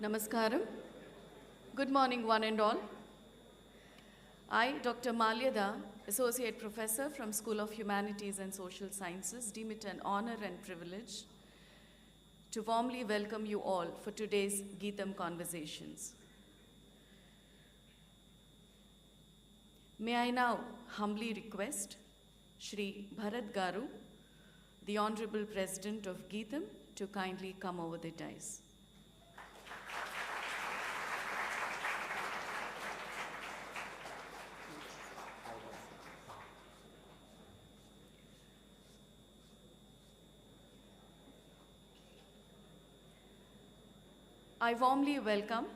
Namaskaram. Good morning, one and all. I, Dr. Malyada, Associate Professor from School of Humanities and Social Sciences, deem it an honor and privilege to warmly welcome you all for today's GITAM conversations. May I now humbly request Shri Bharat Garu, the Honorable President of GITAM, to kindly come over the dais. I warmly welcome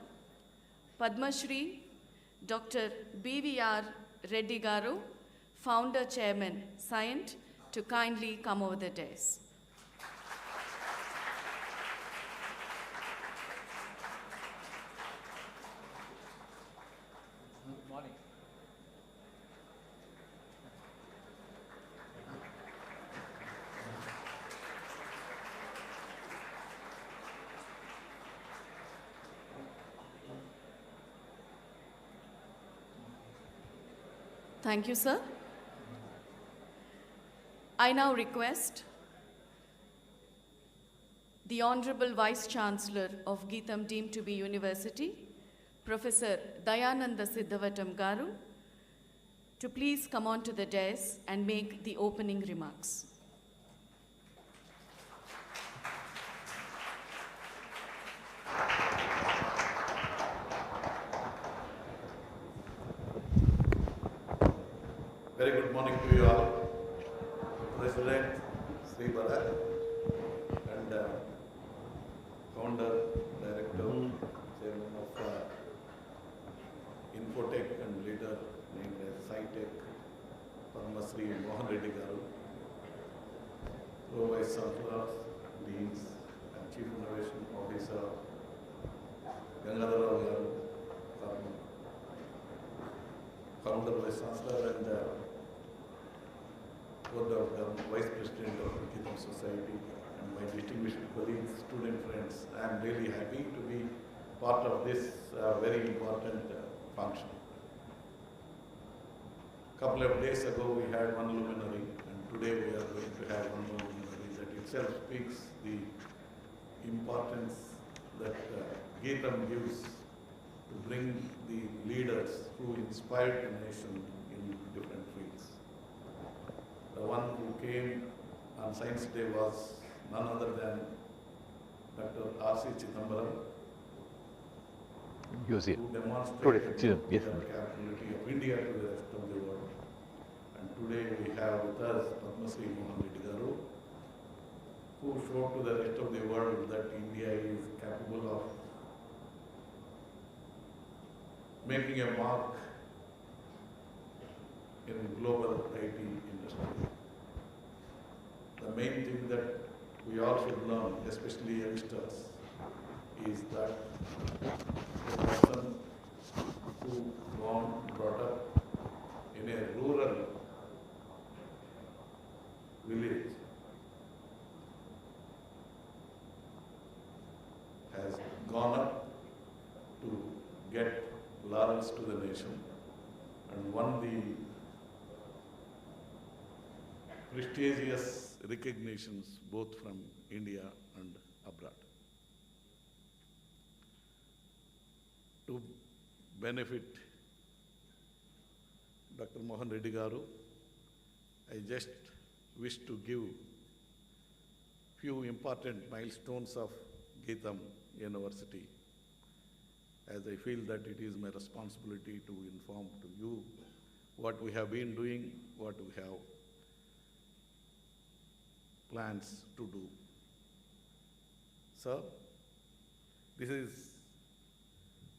Padma Shri Dr. B.V.R. Reddy Garu, Founder Chairman, Cyient, to kindly come over the dais. Good morning. Thank you, sir. I now request the Honorable Vice Chancellor of GITAM deemed to be University, Professor Dayananda Siddhavatam Garu, to please come on to the dais and make the opening remarks. Very good morning to you all. President Shri B.V.R and Founder, Director, Chairman of Infotech and leader named as Cyient, Padma Shri Mohan Reddy Garu, Vice Chancellors, Deans and Chief Innovation Officer Gangadhar Garu, Founder, Vice Chancellor and Board of Vice President of GITAM Society, and my distinguished colleagues, student friends. I am really happy to be part of this very important function. A couple of days ago we had one luminary, and today we are going to have one more luminary. That itself speaks the importance that GITAM gives to bring the leaders who inspired the nation in different fields. The one who came on Science Day was none other than Dr. R.C. Chidambaram, who demonstrated the capability of India to the rest of the world. And today we have with us Padma Shri Mohan Reddy Garu, who showed to the rest of the world that India is capable of making a mark in global IT industry. The main thing that we all should learn, especially youngsters, is that the person who brought up in a rural village has gone up to get laurels to the nation and won the prestigious recognitions both from India and abroad. To benefit Dr. Mohan Reddy Garu, I just wish to give few important milestones of GITAM University, as I feel that it is my responsibility to inform to you what we have been doing, what we have plans to do. Sir, this is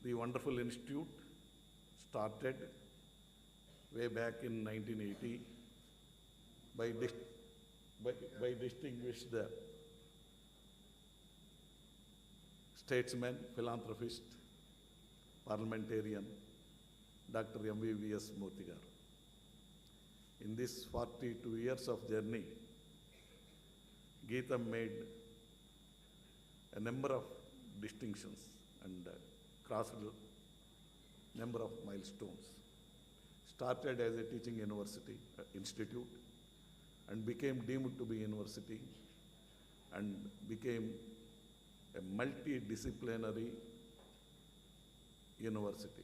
the wonderful institute started way back in 1980 by distinguished statesman, philanthropist, parliamentarian, Dr. M.V.V.S. Murthy. In this 42 years of journey, GITAM made a number of distinctions and crossed a number of milestones. Started as a teaching university, institute, and became deemed to be university, and became a multidisciplinary university.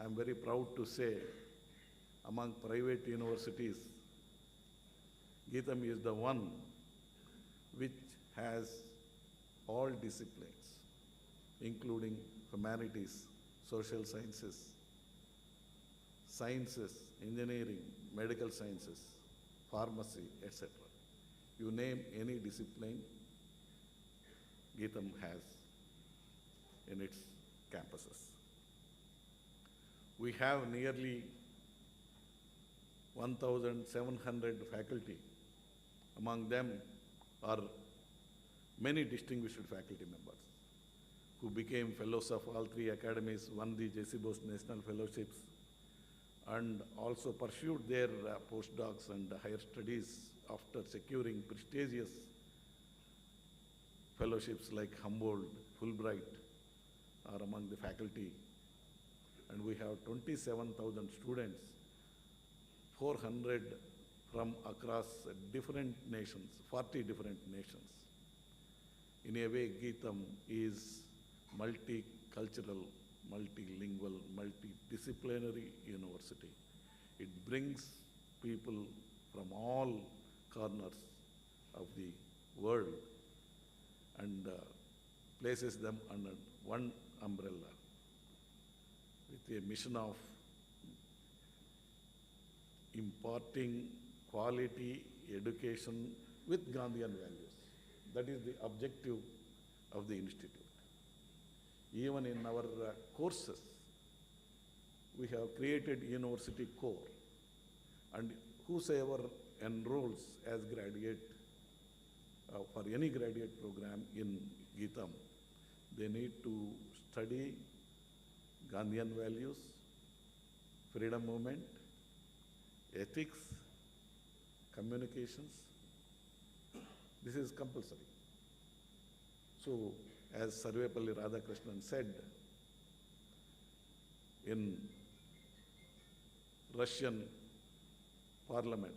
I am very proud to say, among private universities, GITAM is the one which has all disciplines, including humanities, social sciences, engineering, medical sciences, pharmacy, etc. You name any discipline, GITAM has in its campuses. We have nearly 1,700 faculty. Among them are many distinguished faculty members who became fellows of all three academies, won the J.C. Bose National Fellowships, and also pursued their postdocs and higher studies after securing prestigious fellowships like Humboldt, Fulbright are among the faculty. And we have 27,000 students, 400 from across different nations, 40 different nations. In a way, GITAM is multicultural, multilingual, multidisciplinary university. It brings people from all corners of the world and places them under one umbrella with a mission of imparting quality education with Gandhian values. That is the objective of the institute. Even in our courses, we have created university core, and whosoever enrolls as graduate for any graduate program in GITAM, they need to study Gandhian values, freedom movement, ethics, communications. This is compulsory. So, as Sarvepalli Radhakrishnan said, in Russian parliament,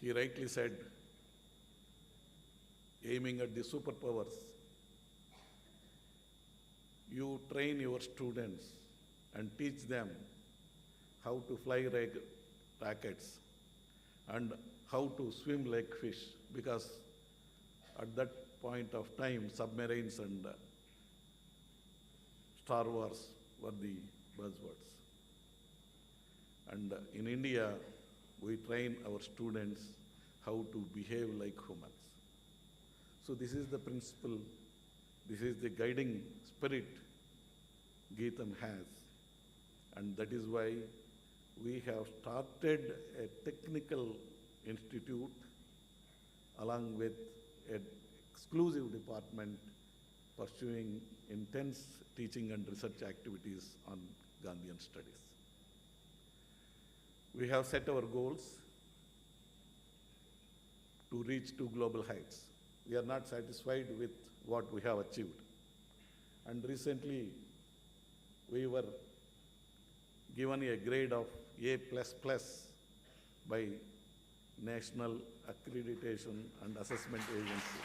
he rightly said, aiming at the superpowers, you train your students and teach them how to fly rockets and how to swim like fish, because at that point of time, submarines and Star Wars were the buzzwords. And in India, we train our students how to behave like humans. So this is the principle, this is the guiding spirit GITAM has. And that is why we have started a technical institute along with an exclusive department pursuing intense teaching and research activities on Gandhian studies. We have set our goals to reach to global heights. We are not satisfied with what we have achieved. And recently, we were given a grade of A++ by National Accreditation and Assessment Agency.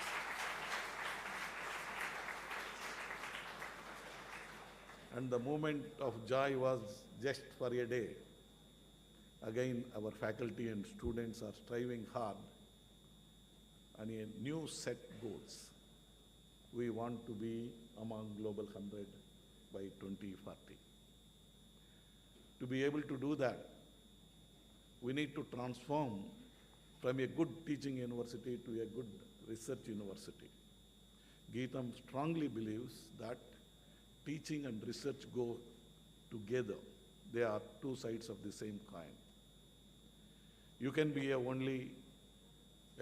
And the moment of joy was just for a day. Again, our faculty and students are striving hard on a new set goals. We want to be among Global 100 by 2040. To be able to do that, we need to transform from a good teaching university to a good research university. GITAM strongly believes that teaching and research go together. They are two sides of the same coin. You can be only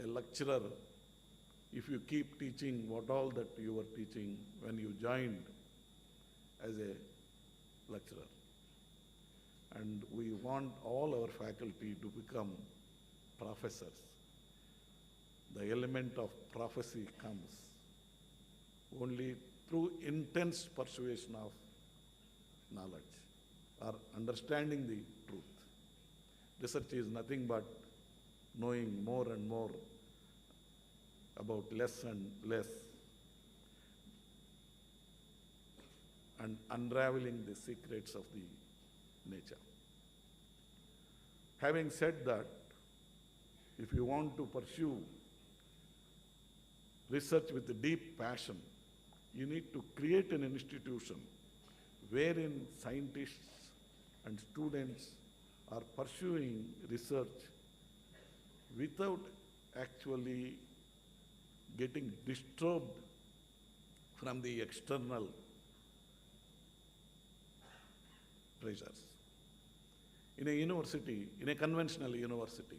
a lecturer if you keep teaching what all that you were teaching when you joined as a lecturer. And we want all our faculty to become professors. The element of prophecy comes only through intense persuasion of knowledge or understanding the truth. Research is nothing but knowing more and more about less and less and unraveling the secrets of the nature. Having said that, if you want to pursue research with a deep passion, you need to create an institution wherein scientists and students are pursuing research without actually getting disturbed from the external pressures. In a university, in a conventional university,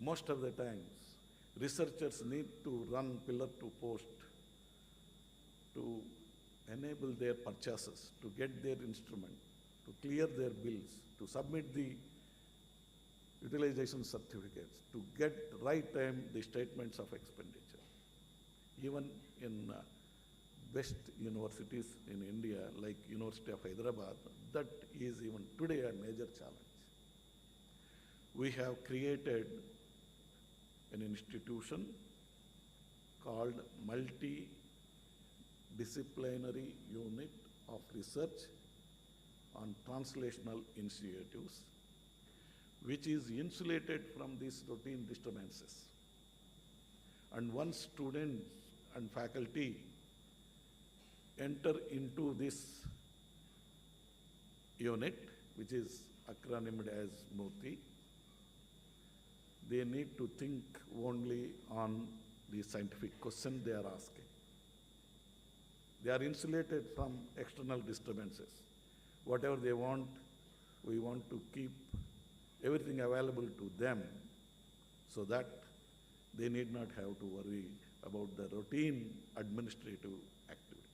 most of the times, researchers need to run pillar to post to enable their purchases, to get their instrument, to clear their bills, to submit the utilization certificates, to get right time the statements of expenditure. Even in best universities in India, like University of Hyderabad, that is even today a major challenge. We have created an institution called Multidisciplinary Unit of Research on Translational Initiatives, which is insulated from these routine disturbances. And once students and faculty enter into this unit, which is acronymed as MURTI, they need to think only on the scientific question they are asking. They are insulated from external disturbances. Whatever they want, we want to keep everything available to them so that they need not have to worry about the routine administrative activity.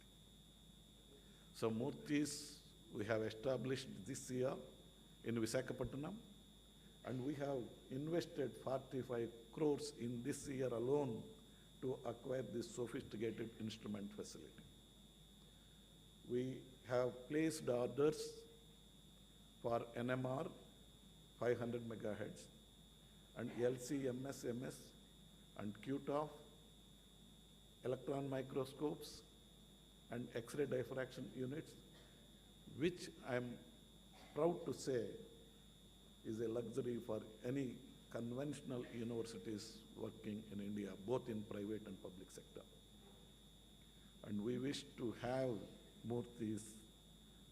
So Murtis we have established this year in Visakhapatnam, and we have invested 45 crores in this year alone to acquire this sophisticated instrument facility. We have placed orders for NMR 500 megahertz and LC-MS and QTOF, electron microscopes and X-ray diffraction units, which I am proud to say is a luxury for any conventional universities working in India, both in private and public sector. And we wish to have Murtis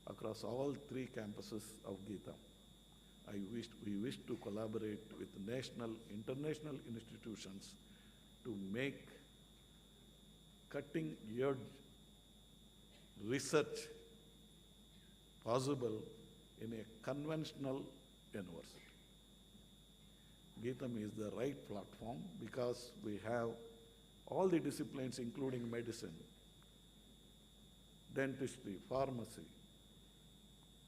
across all 3 campuses of GITAM. We wish to collaborate with national, international institutions to make cutting-edge research possible in a conventional university. GITAM is the right platform because we have all the disciplines including medicine, dentistry, pharmacy,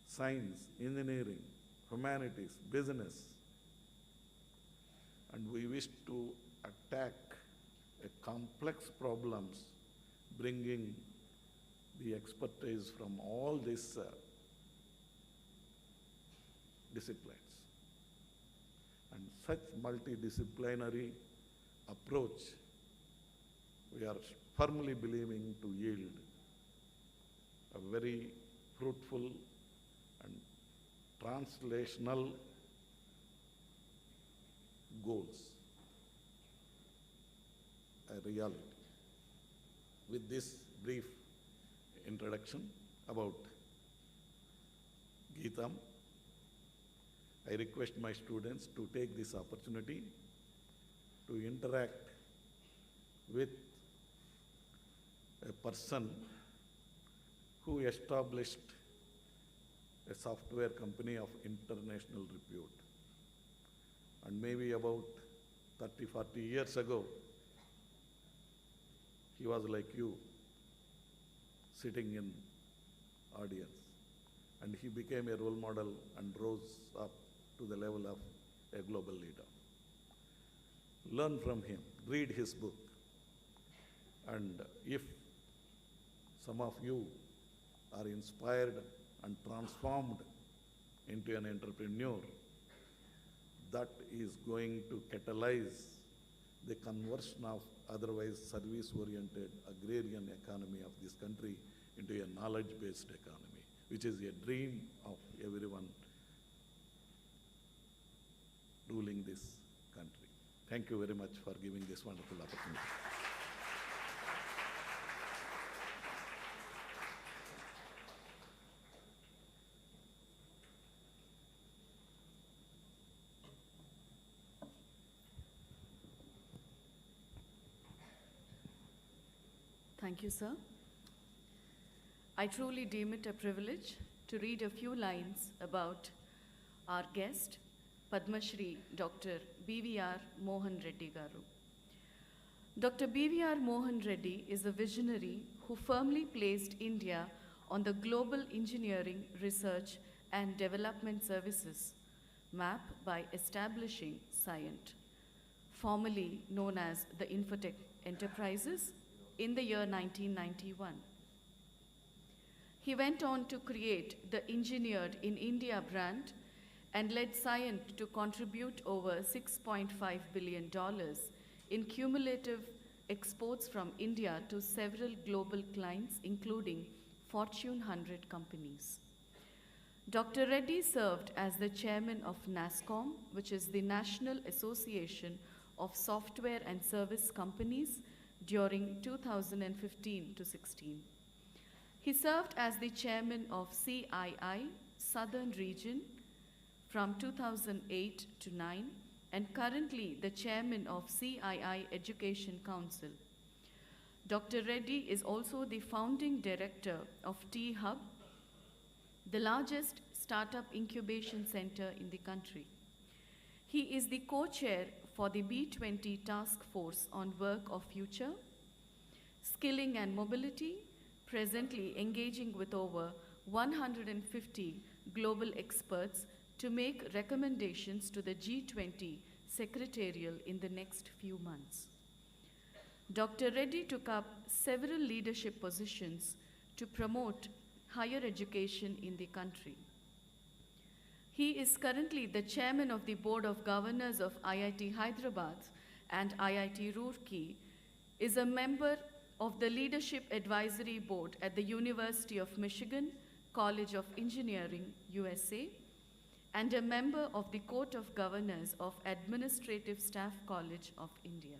science, engineering, humanities, business, and we wish to attack a complex problems, bringing the expertise from all these disciplines. And such multidisciplinary approach, we are firmly believing to yield a very fruitful and translational goals, a reality. With this brief introduction about GITAM, I request my students to take this opportunity to interact with a person who established a software company of international repute. And maybe about 30, 40 years ago, he was like you, sitting in audience. And he became a role model and rose up to the level of a global leader. Learn from him, read his book, And if some of you are inspired and transformed into an entrepreneur, that is going to catalyze the conversion of otherwise service-oriented agrarian economy of this country into a knowledge-based economy, which is a dream of everyone ruling this country. Thank you very much for giving this wonderful opportunity. Thank you, sir. I truly deem it a privilege to read a few lines about our guest, Padma Shri Dr. B.V.R. Mohan Reddy Garu. Dr. B.V.R. Mohan Reddy is a visionary who firmly placed India on the global engineering, research, and development services map by establishing Cyient, formerly known as the Infotech Enterprises, in the year 1991. He went on to create the Engineered in India brand and led Cyient to contribute over $6.5 billion in cumulative exports from India to several global clients, including Fortune 100 companies. Dr. Reddy served as the chairman of NASSCOM, which is the National Association of Software and Service Companies, during 2015 to 16. He served as the chairman of CII, Southern Region, from 2008 to 9, and currently the chairman of CII Education Council. Dr. Reddy is also the founding director of T-Hub, the largest startup incubation center in the country. He is the co-chair for the B20 Task Force on Work of Future, Skilling and Mobility, presently engaging with over 150 global experts to make recommendations to the G20 Secretarial in the next few months. Dr. Reddy took up several leadership positions to promote higher education in the country. He is currently the chairman of the Board of Governors of IIT Hyderabad and IIT Roorkee, is a member of the Leadership Advisory Board at the University of Michigan College of Engineering, USA, and a member of the Court of Governors of Administrative Staff College of India.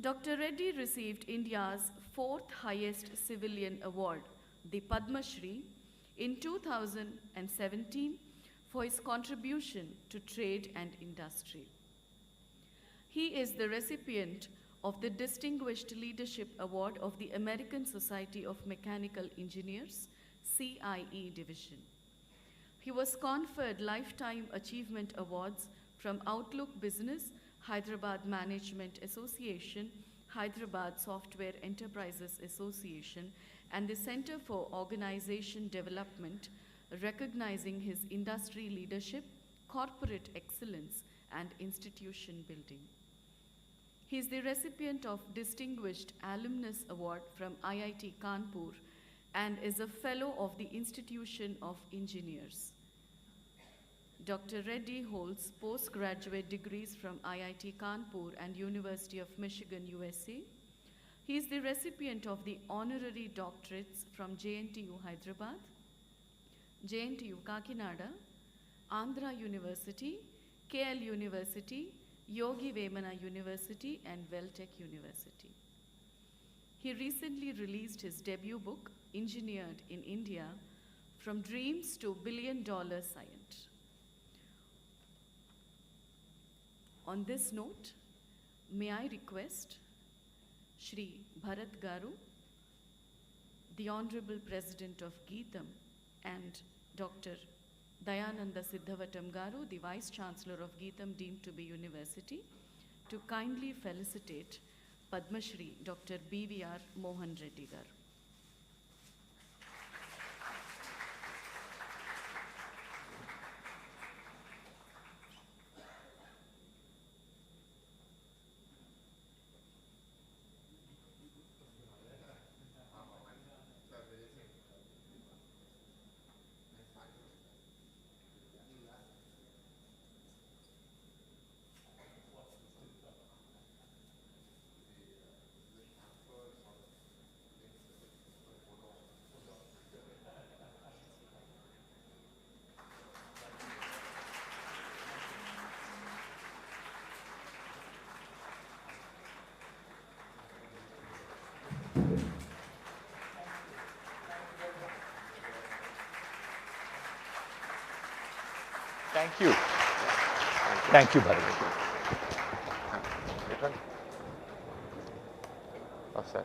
Dr. Reddy received India's fourth highest civilian award, the Padma Shri, in 2017 for his contribution to trade and industry. He is the recipient of the Distinguished Leadership Award of the American Society of Mechanical Engineers, CIE Division. He was conferred Lifetime Achievement Awards from Outlook Business, Hyderabad Management Association, Hyderabad Software Enterprises Association, and the Center for Organization Development, recognizing his industry leadership, corporate excellence, and institution building. He is the recipient of Distinguished Alumnus Award from IIT Kanpur and is a Fellow of the Institution of Engineers. Dr. Reddy holds postgraduate degrees from IIT Kanpur and University of Michigan, USA. He is the recipient of the honorary doctorates from JNTU Hyderabad, JNTU Kakinada, Andhra University, KL University, Yogi Vemana University, and Veltech University. He recently released his debut book, Engineered in India, From Dreams to Billion-Dollar Cyient. On this note, may I request Shri Bharat Garu, the Honorable President of GITAM, and Dr. Dayananda Siddhavatam Garu, the Vice Chancellor of GITAM deemed to be University, to kindly felicitate Padma Shri Dr. B.V.R. Mohan Reddy Garu. Thank you. Thank you, Bharat. Oh, sir.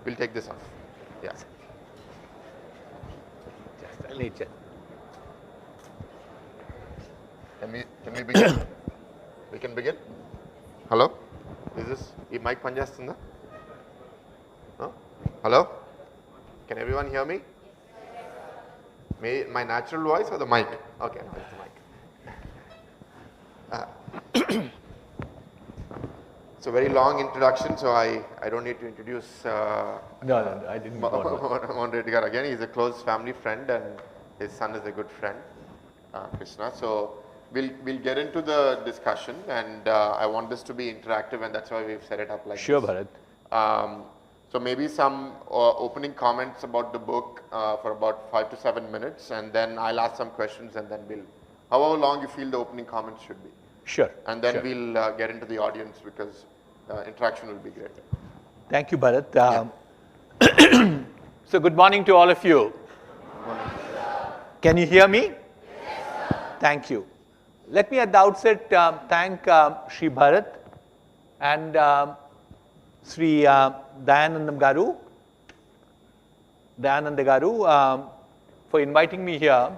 We'll take this off. Yeah. Just a little. Can we begin? We can begin? Hello? Is this mic panjastunda? No? Hello? Can everyone hear me? My natural voice or the mic? Okay, no, it's the mic. It's a very long introduction, so I don't need to introduce No, I didn't. Mohan Reddy again. He's a close family friend and his son is a good friend, Krishna. So we'll get into the discussion, and I want this to be interactive, and that's why we've set it up like Sure, this. Bharat. So maybe some opening comments about the book for about 5 to 7 minutes, and then I'll ask some questions, and then however long you feel the opening comments should be. Sure. And then sure. we'll get into the audience because interaction will be great. Thank you, Bharat. So good morning to all of you. Can you hear me? Yes, thank you. Let me at the outset thank Shri Bharat and Shri Dayananda Garu for inviting me here.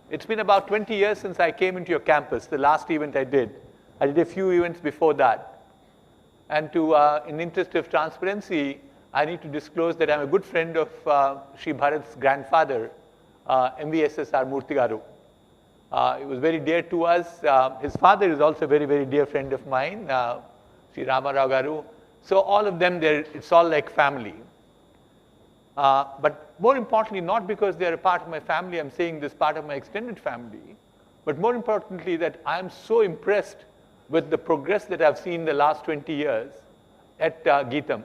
It's been about 20 years since I came into your campus, the last event I did. I did a few events before that. And in the interest of transparency, I need to disclose that I'm a good friend of Shri Bharat's grandfather, MVSSR Murthy Garu. It was very dear to us. His father is also a very, very dear friend of mine, Shri Ramarao Garu. So all of them, it's all like family. But more importantly, not because they're a part of my family, I'm saying this part of my extended family, but more importantly that I'm so impressed with the progress that I've seen the last 20 years at GITAM.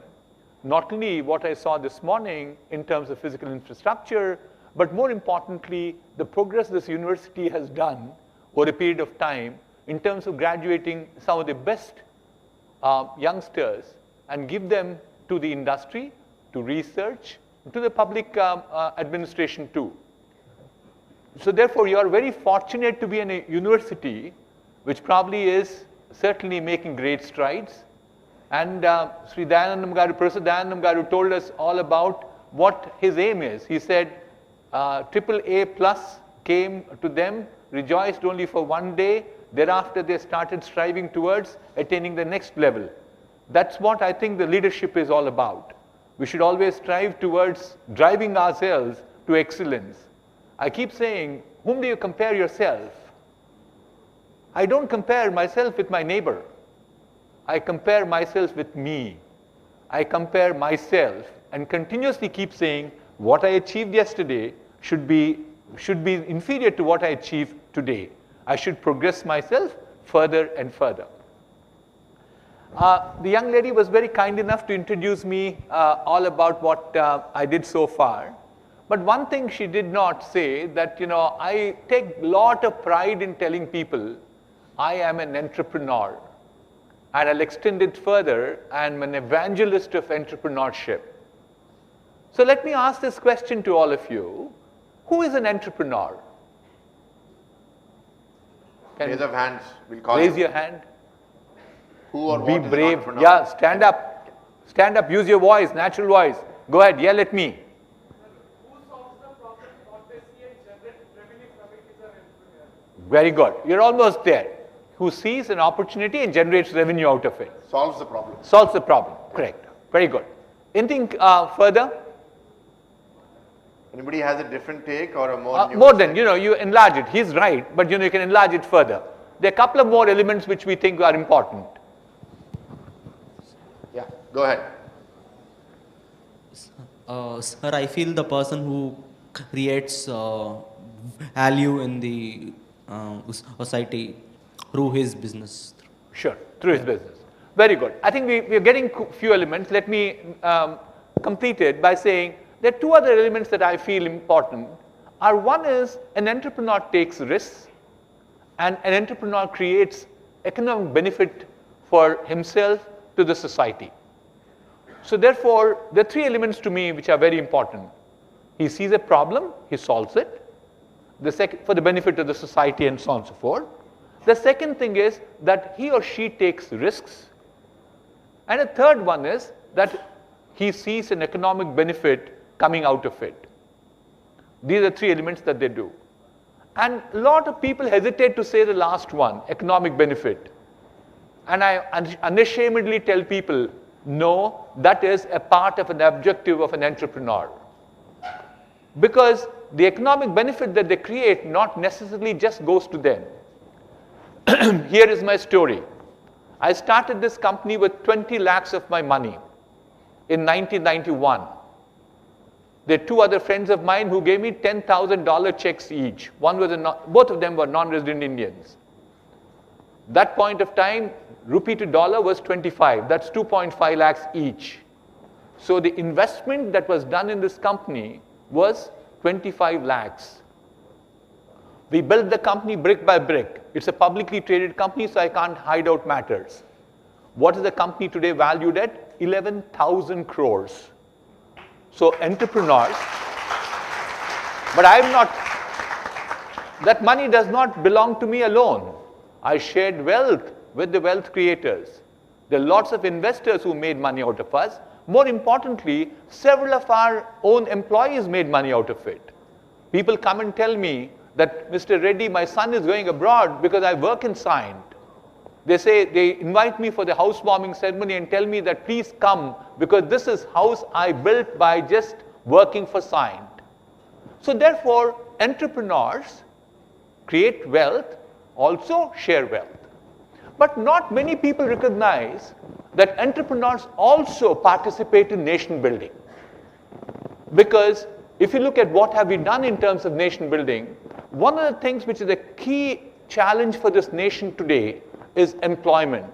Not only what I saw this morning in terms of physical infrastructure, but more importantly, the progress this university has done over a period of time in terms of graduating some of the best youngsters and give them to the industry, to research, to the public administration too. So therefore, you are very fortunate to be in a university which probably is certainly making great strides. And Sri Dayanandam Garu, Professor Dayanandam Garu told us all about what his aim is. He said, AAA plus came to them, rejoiced only for one day. Thereafter, they started striving towards attaining the next level. That's what I think the leadership is all about. We should always strive towards driving ourselves to excellence. I keep saying, whom do you compare yourself? I don't compare myself with my neighbor. I compare myself with me. I compare myself and continuously keep saying what I achieved yesterday should be inferior to what I achieved today. I should progress myself further and further. The young lady was very kind enough to introduce me all about what I did so far. But one thing she did not say that, I take a lot of pride in telling people I am an entrepreneur. And I'll extend it further. I'm an evangelist of entrepreneurship. So let me ask this question to all of you. Who is an entrepreneur? Raise of hands. We'll call Raise you. your hand. Who or Be what is brave. entrepreneur? Yeah, stand up. Stand up. Use your voice, natural voice. Go ahead. Yell at me. Who solves the problem, what they see and generate revenue from it is an entrepreneur. Very good. You're almost there. Who sees an opportunity and generates revenue out of it. Solves the problem. Solves the problem. Correct. Very good. Anything further? Anybody has a different take or a more More than, you enlarge it. He's right, but you can enlarge it further. There are a couple of more elements which we think are important. Yeah, go ahead. Sir, I feel the person who creates value in the society through his business. Sure, through his business. Very good. I think we are getting few elements. Let me complete it by saying there are two other elements that I feel important. One is an entrepreneur takes risks and an entrepreneur creates economic benefit for himself to the society. So therefore, there are three elements to me which are very important. He sees a problem, he solves it, for the benefit of the society and so on and so forth. The second thing is that he or she takes risks. And a third one is that he sees an economic benefit coming out of it. These are three elements that they do. And a lot of people hesitate to say the last one, economic benefit. And I unashamedly tell people, no, that is a part of an objective of an entrepreneur. Because the economic benefit that they create not necessarily just goes to them. Here is my story. I started this company with 20 lakhs of my money in 1991. There are two other friends of mine who gave me $10,000 checks each. Both of them were non-resident Indians. That point of time, rupee to dollar was 25. That's 2.5 lakhs each. So the investment that was done in this company was 25 lakhs. We built the company brick by brick. It's a publicly traded company, so I can't hide out matters. What is the company today valued at? 11,000 crores. So entrepreneurs, but that money does not belong to me alone. I shared wealth with the wealth creators. There are lots of investors who made money out of us. More importantly, several of our own employees made money out of it. People come and tell me that, Mr. Reddy, my son is going abroad because I work in Cyient. They invite me for the housewarming ceremony and tell me that please come because this is house I built by just working for Cyient. So therefore, entrepreneurs create wealth, also share wealth. But not many people recognize that entrepreneurs also participate in nation building. Because if you look at what have we done in terms of nation building, one of the things which is a key challenge for this nation today is employment.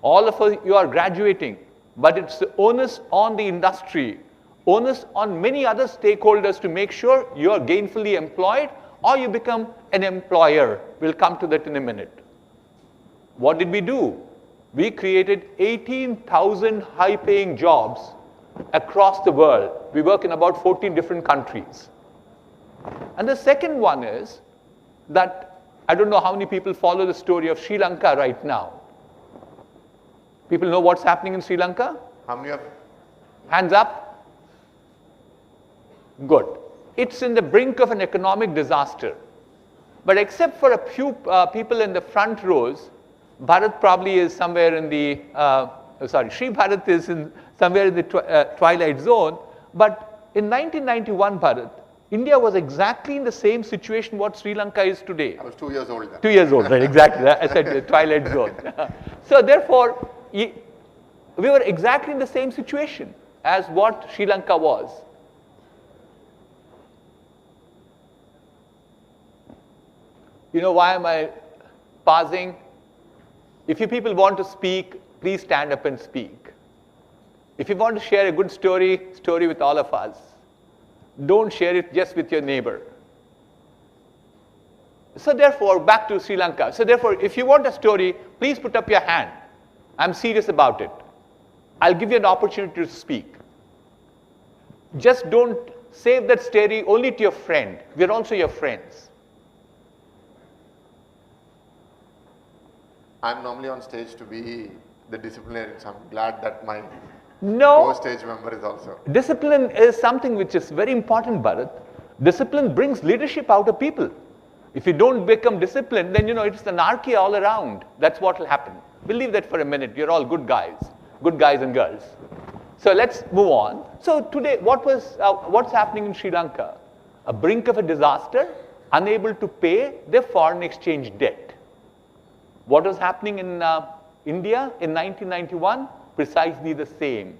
All of you are graduating, but it's the onus on the industry, onus on many other stakeholders to make sure you are gainfully employed or you become an employer. We'll come to that in a minute. What did we do? We created 18,000 high-paying jobs across the world. We work in about 14 different countries. And the second one is that I don't know how many people follow the story of Sri Lanka right now. People know what's happening in Sri Lanka? How many of? Hands up. Good. It's in the brink of an economic disaster. But except for a few people in the front rows, Bharat probably is somewhere in the, Sri Bharat is somewhere in the twilight zone. But in 1991, Bharat, India was exactly in the same situation what Sri Lanka is today. I was 2 years old then. 2 years old, right, exactly. I said the twilight zone. So therefore, we were exactly in the same situation as what Sri Lanka was. You know why am I pausing? If you people want to speak, please stand up and speak. If you want to share a good story with all of us. Don't share it just with your neighbor. So therefore, back to Sri Lanka. So therefore, if you want a story, please put up your hand. I'm serious about it. I'll give you an opportunity to speak. Just don't save that story only to your friend. We're also your friends. I'm normally on stage to be the disciplinarian, so I'm glad that my No. co-stage member is also. Discipline is something which is very important, Bharat. Discipline brings leadership out of people. If you don't become disciplined, then it's anarchy all around. That's what will happen. We'll leave that for a minute. You're all good guys and girls. So let's move on. So today, what's happening in Sri Lanka? A brink of a disaster, unable to pay their foreign exchange debt. What was happening in India in 1991? Precisely the same.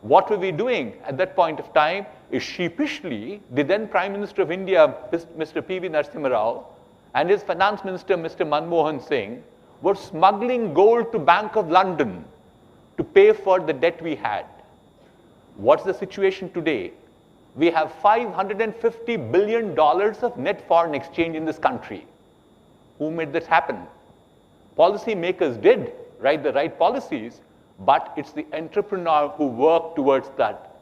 What were we doing at that point of time is sheepishly, the then Prime Minister of India, Mr. P.V. Narasimha Rao, and his Finance Minister, Mr. Manmohan Singh, were smuggling gold to Bank of London to pay for the debt we had. What's the situation today? We have $550 billion of net foreign exchange in this country. Who made this happen? Policy makers did write the right policies, but it's the entrepreneur who work towards that.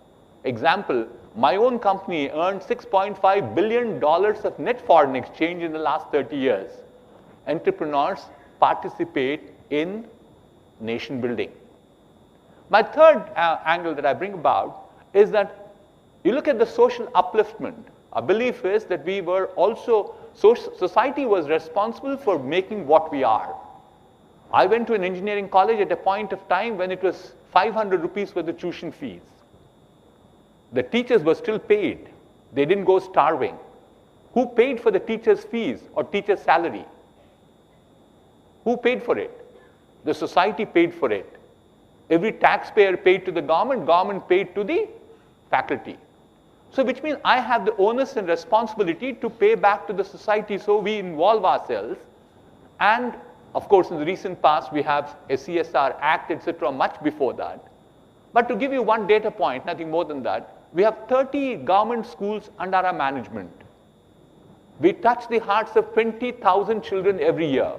Example, my own company earned $6.5 billion of net foreign exchange in the last 30 years. Entrepreneurs participate in nation building. My third angle that I bring about is that you look at the social upliftment. Our belief is that we were also, society was responsible for making what we are. I went to an engineering college at a point of time when it was 500 rupees for the tuition fees. The teachers were still paid. They didn't go starving. Who paid for the teacher's fees or teacher's salary? Who paid for it? The society paid for it. Every taxpayer paid to the government, government paid to the faculty. So which means I have the onus and responsibility to pay back to the society, so we involve ourselves. And of course, in the recent past, we have a CSR Act, etc., much before that. But to give you one data point, nothing more than that, we have 30 government schools under our management. We touch the hearts of 20,000 children every year.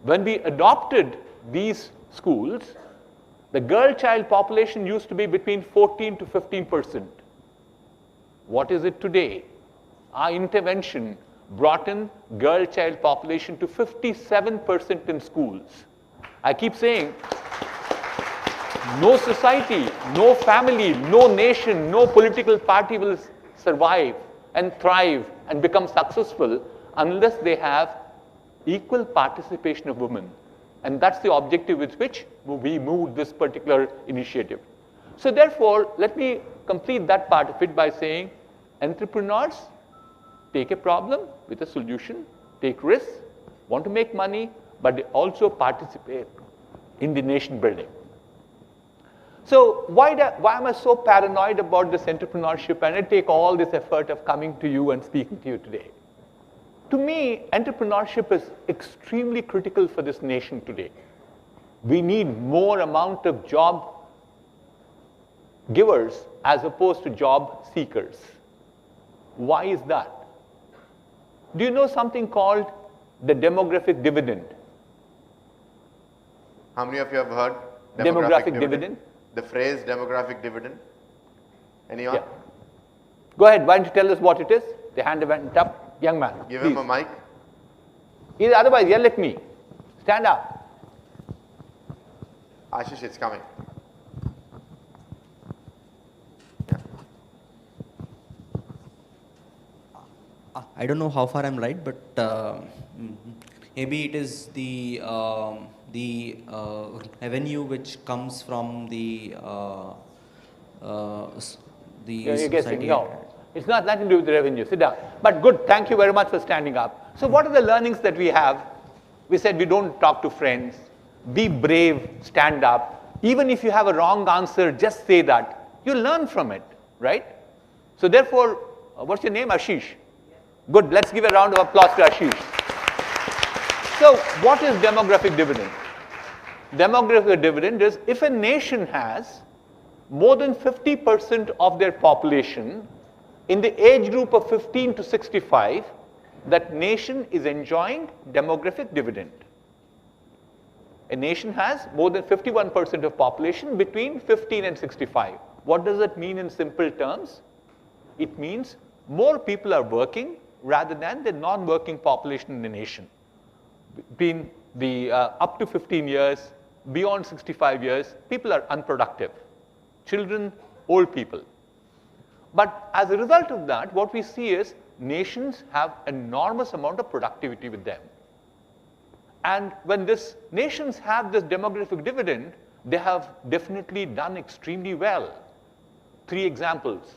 When we adopted these schools, the girl child population used to be between 14 to 15%. What is it today? Our intervention brought in girl child population to 57% in schools. I keep saying, no society, no family, no nation, no political party will survive and thrive and become successful unless they have equal participation of women. And that's the objective with which we moved this particular initiative. So therefore, let me complete that part of it by saying, entrepreneurs take a problem with a solution, take risks, want to make money, but they also participate in the nation building. So why am I so paranoid about this entrepreneurship, and I take all this effort of coming to you and speaking to you today? To me, entrepreneurship is extremely critical for this nation today. We need more amount of job givers as opposed to job seekers. Why is that? Do you know something called the demographic dividend? How many of you have heard Demographic dividend? The phrase demographic dividend? Anyone? Yeah. Go ahead, why don't you tell us what it is? The hand went up. Young man, Give please. him a mic. Either otherwise, yell at me. Stand up. Ashish, it's coming. I don't know how far I'm right, but maybe it is the revenue which comes from the You're guessing. society. No, it's not nothing to do with the revenue. Sit down. But good, thank you very much for standing up. So what are the learnings that we have? We said we don't talk to friends. Be brave, stand up. Even if you have a wrong answer, just say that. You learn from it, right? So therefore, what's your name? Ashish. Good, let's give a round of applause to Ashish. So what is demographic dividend? Demographic dividend is if a nation has more than 50% of their population in the age group of 15 to 65, that nation is enjoying demographic dividend. A nation has more than 51% of population between 15 and 65. What does that mean in simple terms? It means more people are working rather than the non-working population in the nation. Between the up to 15 years, beyond 65 years, people are unproductive. Children, old people. But as a result of that, what we see is nations have enormous amount of productivity with them. And when these nations have this demographic dividend, they have definitely done extremely well. 3 examples,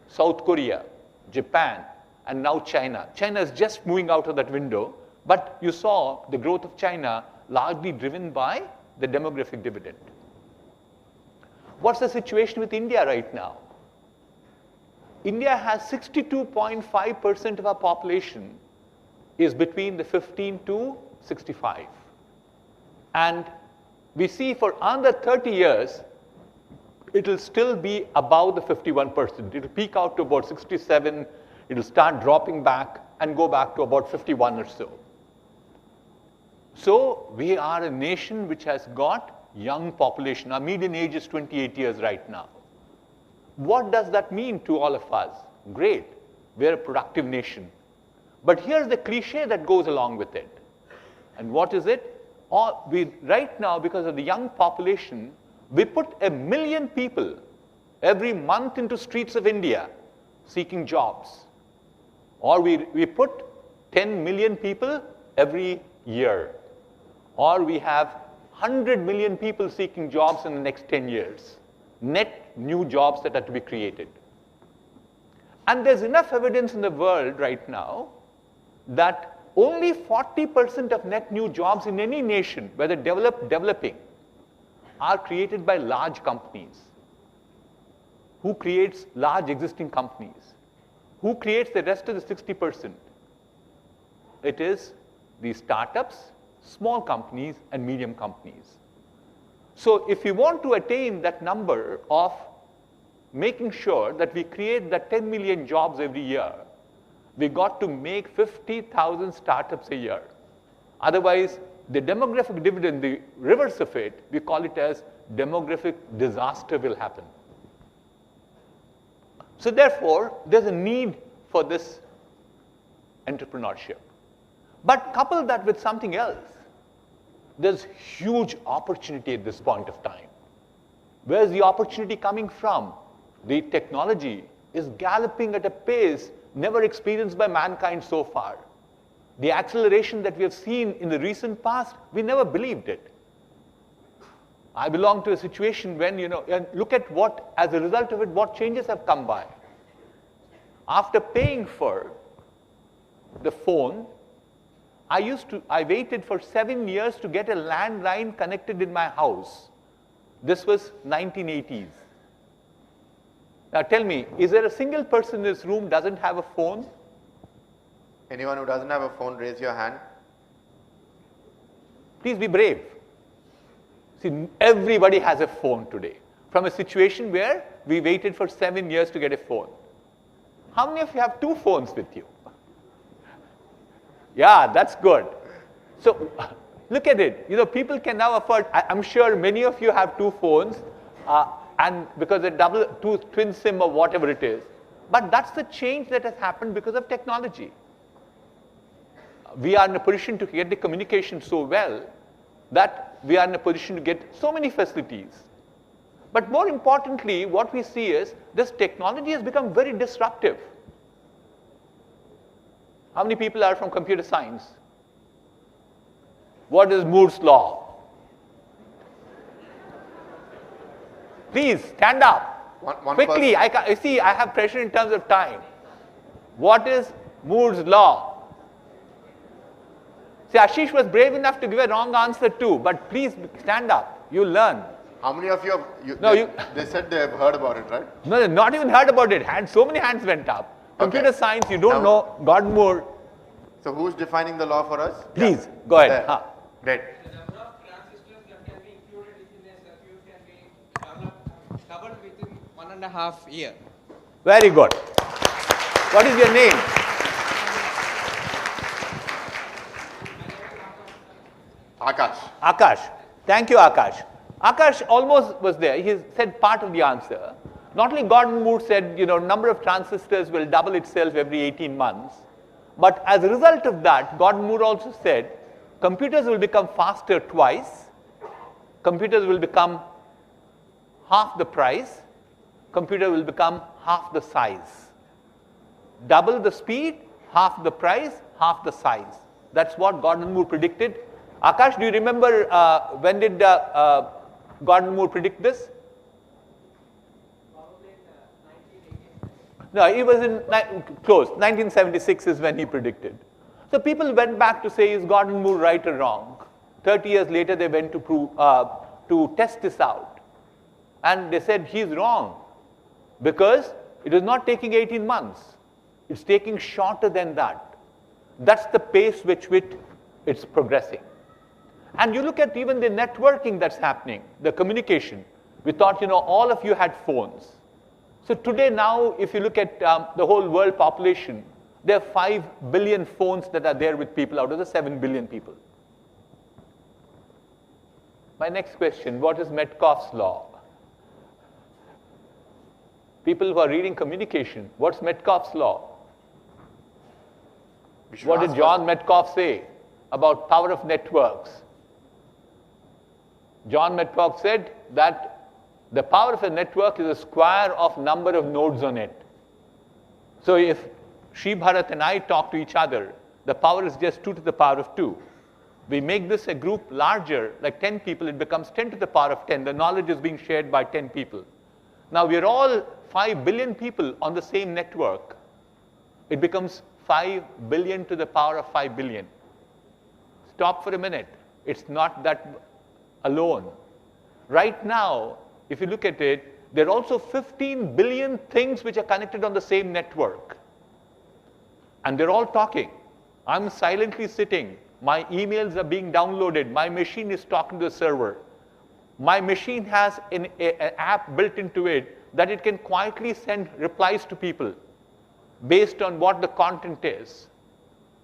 South Korea, Japan, and now China. China is just moving out of that window, but you saw the growth of China largely driven by the demographic dividend. What's the situation with India right now? India has 62.5% of our population is between the 15 to 65. And we see for another 30 years, it will still be above the 51%. It will peak out to about 67, it will start dropping back and go back to about 51 or so. So we are a nation which has got young population. Our median age is 28 years right now. What does that mean to all of us? Great, we're a productive nation. But here's the cliche that goes along with it. And what is it? Right now, because of the young population, we put 1 million people every month into streets of India seeking jobs. Or we put 10 million people every year. Or we have 100 million people seeking jobs in the next 10 years. Net new jobs that are to be created. And there's enough evidence in the world right now that only 40% of net new jobs in any nation, whether developed, developing, are created by large companies. Who creates large existing companies? Who creates the rest of the 60%? It is the startups, small companies, and medium companies. So if we want to attain that number of making sure that we create that 10 million jobs every year, we got to make 50,000 startups a year. Otherwise, the demographic dividend, the reverse of it, we call it as demographic disaster will happen. So therefore, there's a need for this entrepreneurship. But couple that with something else. There's huge opportunity at this point of time. Where's the opportunity coming from? The technology is galloping at a pace never experienced by mankind so far. The acceleration that we have seen in the recent past, we never believed it. I belong to a situation when, and look at what, as a result of it, what changes have come by. After paying for the phone, I waited for 7 years to get a landline connected in my house. This was 1980s. Now tell me, is there a single person in this room doesn't have a phone? Anyone who doesn't have a phone, raise your hand. Please be brave. See, everybody has a phone today. From a situation where we waited for 7 years to get a phone. How many of you have 2 phones with you? Yeah, that's good. So look at it. People can now afford, I'm sure many of you have 2 phones. And because they're twin SIM or whatever it is. But that's the change that has happened because of technology. We are in a position to get the communication so well that we are in a position to get so many facilities. But more importantly, what we see is this technology has become very disruptive. How many people are from computer science? What is Moore's law? Please, stand up. One Quickly, I have pressure in terms of time. What is Moore's law? See, Ashish was brave enough to give a wrong answer too, but please stand up. You'll learn. How many of you they said they have heard about it, right? No, not even heard about it. So many hands went up. Computer science, you don't know. Gordon Moore. So who's defining the law for us? Please, go ahead. Great. The number of transistors that can be included in a circuit can be covered within 1.5 years. Very good. What is your name? Akash. Akash. Thank you, Akash. Akash almost was there. He said part of the answer. Not only Gordon Moore said, number of transistors will double itself every 18 months. But as a result of that, Gordon Moore also said, computers will become faster twice. Computers will become half the price. Computer will become half the size. Double the speed, half the price, half the size. That's what Gordon Moore predicted. Akash, do you remember when did Gordon Moore predict this? Probably in 1980. No, he was in close. 1976 is when he predicted. So people went back to say, is Gordon Moore right or wrong? 30 years later, they went to test this out. And they said, he's wrong. Because it is not taking 18 months. It's taking shorter than that. That's the pace which it's progressing. And you look at even the networking that's happening, the communication. We thought, all of you had phones. So today now, if you look at the whole world population, there are 5 billion phones that are there with people out of the 7 billion people. My next question, what is Metcalfe's law? People who are reading communication, what's Metcalfe's law? What did John Metcalfe say about power of networks? John Metcalfe said that the power of a network is a square of number of nodes on it. So if Shri Bharat and I talk to each other, the power is just 2 to the power of 2. We make this a group larger, like 10 people, it becomes 10 to the power of 10. The knowledge is being shared by 10 people. Now we are all 5 billion people on the same network. It becomes 5 billion to the power of 5 billion. Stop for a minute. It's not that alone. Right now, if you look at it, there are also 15 billion things which are connected on the same network. And they're all talking. I'm silently sitting. My emails are being downloaded. My machine is talking to the server. My machine has an app built into it that it can quietly send replies to people based on what the content is.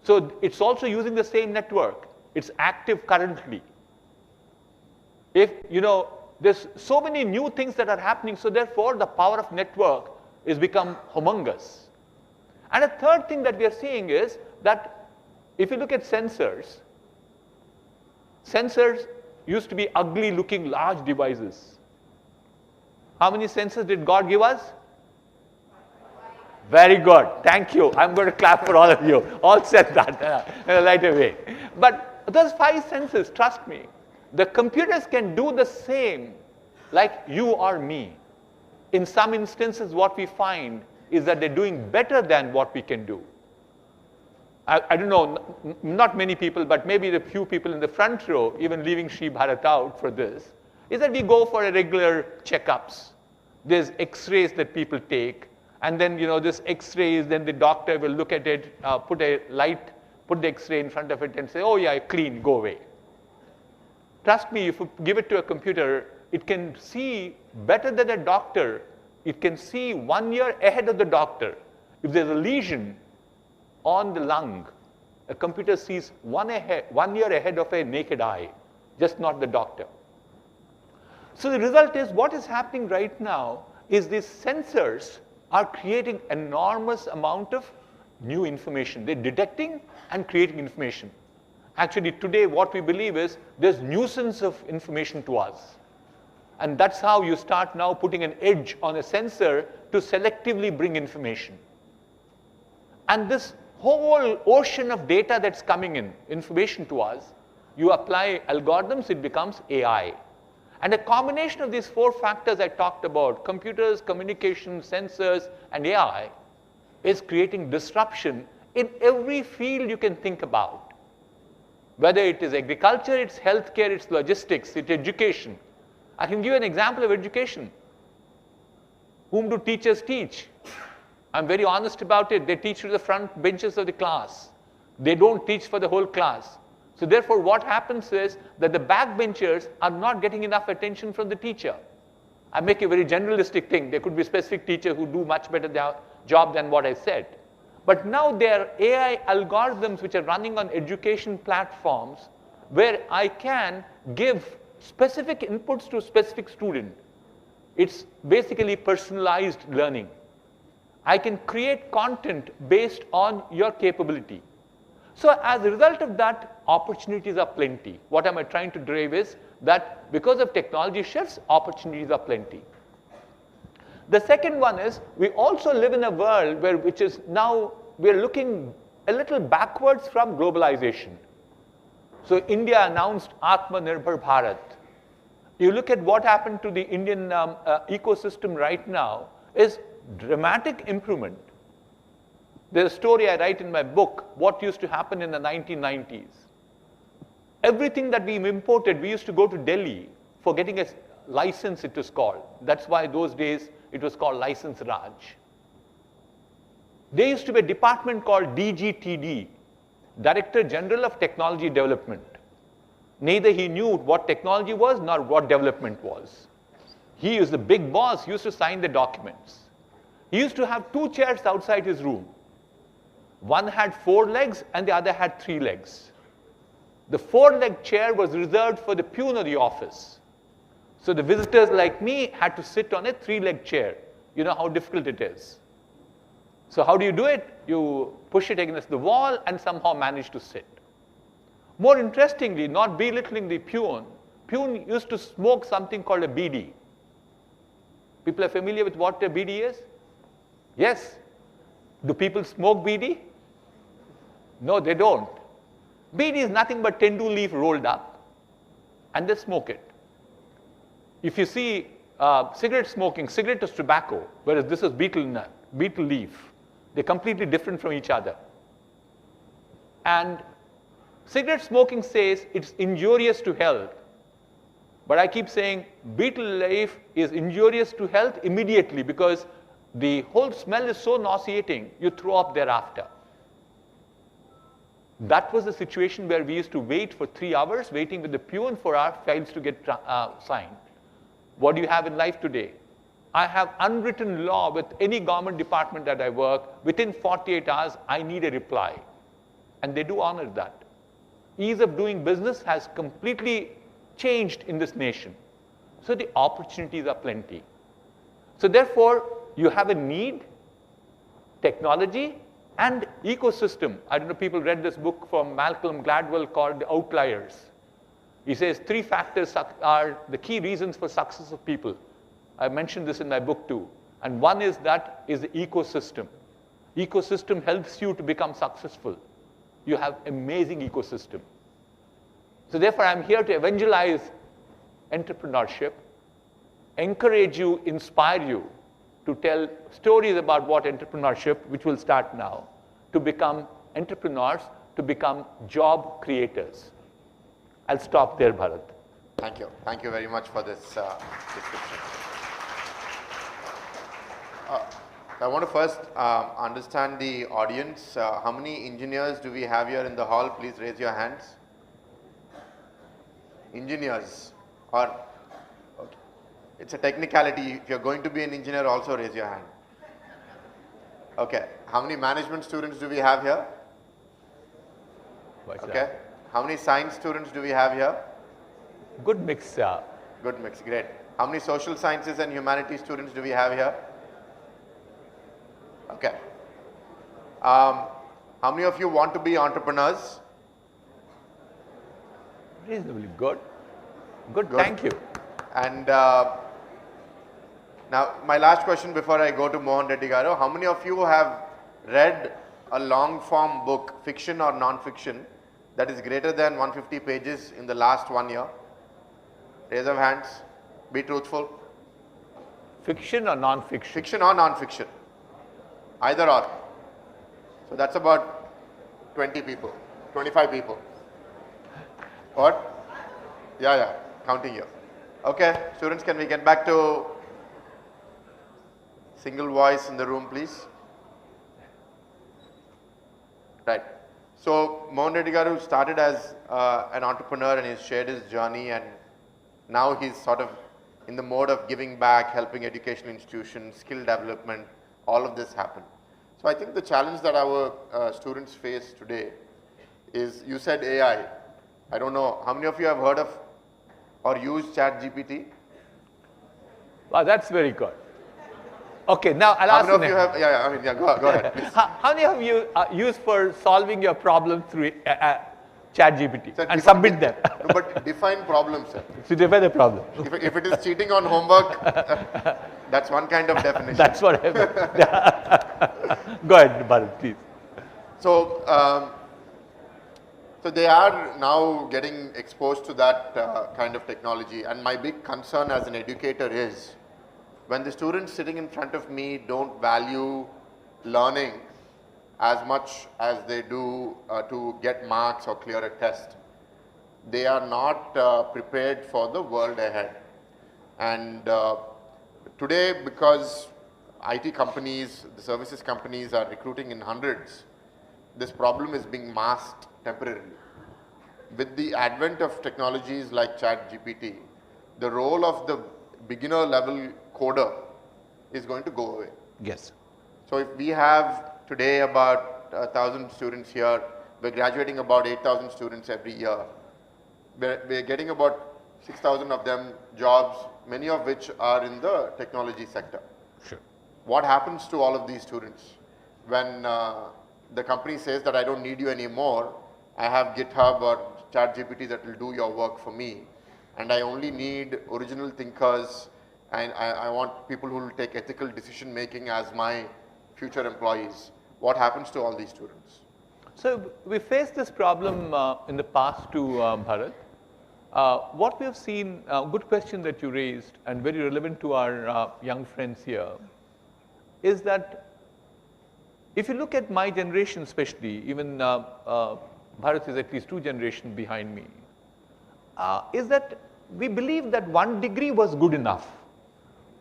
So it's also using the same network. It's active currently. If, there's so many new things that are happening, so therefore the power of network is become humongous. And a third thing that we are seeing is that if you look at sensors used to be ugly looking large devices. How many sensors did God give us? Very good. Thank you. I'm going to clap for all of you. All said that right away. But those 5 sensors, trust me, the computers can do the same like you or me. In some instances, what we find is that they're doing better than what we can do. I don't know, not many people, but maybe the few people in the front row, even leaving Shri Bharat out for this, is that we go for a regular checkups. There's x-rays that people take. And then, this x-rays, then the doctor will look at it, put a light, put the x-ray in front of it and say, oh yeah, clean, go away. Trust me, if you give it to a computer, it can see better than a doctor. It can see 1 year ahead of the doctor. If there's a lesion on the lung, a computer sees 1 year ahead of a naked eye, just not the doctor. So the result is, what is happening right now is these sensors are creating enormous amount of new information. They're detecting and creating information. Actually, today what we believe is there's nuisance of information to us. And that's how you start now putting an edge on a sensor to selectively bring information. And this whole ocean of data that's coming in, information to us, you apply algorithms, it becomes AI. And a combination of these 4 factors I talked about, computers, communication, sensors, and AI, is creating disruption in every field you can think about. Whether it is agriculture, it's healthcare, it's logistics, it's education. I can give you an example of education. Whom do teachers teach? I'm very honest about it. They teach to the front benches of the class. They don't teach for the whole class. So therefore, what happens is that the backbenchers are not getting enough attention from the teacher. I make a very generalistic thing. There could be specific teachers who do much better job than what I said. But now there are AI algorithms which are running on education platforms where I can give specific inputs to a specific student. It's basically personalized learning. I can create content based on your capability. So as a result of that, opportunities are plenty. What am I trying to derive is that because of technology shifts, opportunities are plenty. The second one is we also live in a world which is now we're looking a little backwards from globalization. So India announced Atmanirbhar Bharat. You look at what happened to the Indian ecosystem right now is dramatic improvement. There's a story I write in my book, what used to happen in the 1990s. Everything that we imported, we used to go to Delhi for getting a license, it was called. That's why those days it was called License Raj. There used to be a department called DGTD, Director General of Technology Development. Neither he knew what technology was nor what development was. He was the big boss, he used to sign the documents. He used to have 2 chairs outside his room. One had 4 legs and the other had 3 legs. The 4-leg chair was reserved for the peon of the office. So the visitors like me had to sit on a 3-leg chair. You know how difficult it is. So how do you do it? You push it against the wall and somehow manage to sit. More interestingly, not belittling the peon used to smoke something called a BD. People are familiar with what a BD is? Yes. Do people smoke BD? No, they don't. BD is nothing but tendu leaf rolled up, and they smoke it. If you see cigarette smoking, cigarette is tobacco, whereas this is betel nut, betel leaf. They're completely different from each other. And cigarette smoking says it's injurious to health. But I keep saying betel leaf is injurious to health immediately because the whole smell is so nauseating, you throw up thereafter. That was the situation where we used to wait for 3 hours, waiting with the peon for our files to get signed. What do you have in life today? I have unwritten law with any government department that I work. Within 48 hours, I need a reply. And they do honor that. Ease of doing business has completely changed in this nation. So the opportunities are plenty. So therefore, you have a need, technology, and ecosystem. I don't know if people read this book from Malcolm Gladwell called The Outliers. He says 3 factors are the key reasons for success of people. I mentioned this in my book too. And one is that is the ecosystem. Ecosystem helps you to become successful. You have amazing ecosystem. So therefore, I'm here to evangelize entrepreneurship, encourage you, inspire you to tell stories about what entrepreneurship, which will start now, to become entrepreneurs, to become job creators. I'll stop there, Bharat. Thank you. Thank you very much for this description. I want to first understand the audience. How many engineers do we have here in the hall? Please raise your hands. Engineers, or okay. It's a technicality. If you're going to be an engineer, also raise your hand. Okay. How many management students do we have here? What's okay. that? How many science students do we have here? Good mix. Good mix. Great. How many social sciences and humanities students do we have here? Okay. How many of you want to be entrepreneurs? Reasonably good. Good. Thank you. And now my last question before I go to Mohan Reddy Garu. How many of you have read a long form book, fiction or non-fiction, that is greater than 150 pages in the last 1 year? Raise of hands. Be truthful. Fiction or non-fiction? Fiction or non-fiction. Either or. So that's about 20 people, 25 people. What? Yeah, counting here. Okay, students, can we get back to single voice in the room, please? Right. So Mohan Reddy Garu started as an entrepreneur and he's shared his journey, and now he's sort of in the mode of giving back, helping educational institutions, skill development, all of this happen. So I think the challenge that our students face today is, you said AI. I don't know, how many of you have heard of or used ChatGPT? Wow, that's very good. Okay, now I'll ask you. How many of you have, go ahead, please. How many of you used for solving your problem through ChatGPT Sir, and submit them? No, but define problem, sir. So define the problem. If it is cheating on homework, that's one kind of definition. That's what I meant. Go ahead, Bharat, please. So, so they are now getting exposed to that kind of technology, and my big concern as an educator is, when the students sitting in front of me don't value learning as much as they do to get marks or clear a test, they are not prepared for the world ahead. And today, because IT companies, the services companies are recruiting in hundreds, this problem is being masked temporarily. With the advent of technologies like ChatGPT, the role of the beginner level coder is going to go away. Yes. So if we have today about 1,000 students here, we're graduating about 8,000 students every year. we're getting about 6,000 of them jobs, many of which are in the technology sector. Sure. What happens to all of these students when the company says that I don't need you anymore, I have GitHub or ChatGPT that will do your work for me, and I only need original thinkers, and I want people who will take ethical decision making as my future employees. What happens to all these students? So we faced this problem in the past too, Bharat. What we have seen, good question that you raised and very relevant to our young friends here, is that if you look at my generation especially, even Bharat is at least 2 generations behind me, is that we believe that 1 degree was good enough.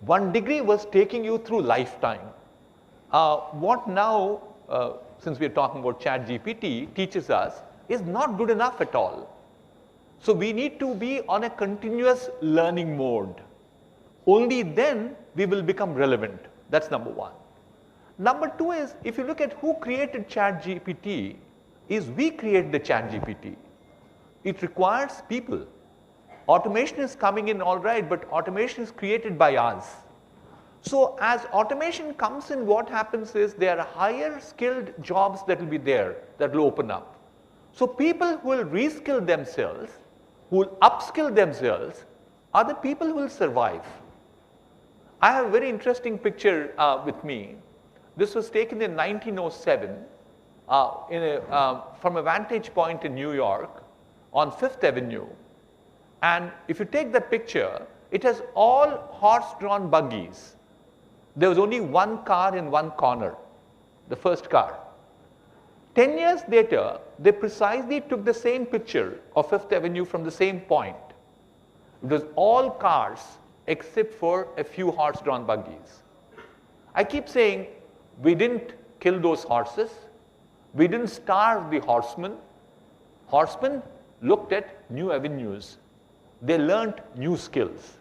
1 degree was taking you through lifetime. What now, since we are talking about ChatGPT, teaches us is not good enough at all. So we need to be on a continuous learning mode. Only then we will become relevant. That's number 1. Number 2 is, if you look at who created ChatGPT, is we create the ChatGPT. It requires people. Automation is coming in all right, but automation is created by us. So as automation comes in, what happens is there are higher skilled jobs that will be there, that will open up. So people who will reskill themselves, who will upskill themselves, are the people who will survive. I have a very interesting picture with me. This was taken in 1907 from a vantage point in New York on 5th Avenue. And if you take that picture, it has all horse-drawn buggies. There was only 1 car in 1 corner, the first car. 10 years later, they precisely took the same picture of 5th Avenue from the same point. It was all cars except for a few horse-drawn buggies. I keep saying, we didn't kill those horses. We didn't starve the horsemen. Horsemen looked at new avenues. They learned new skills.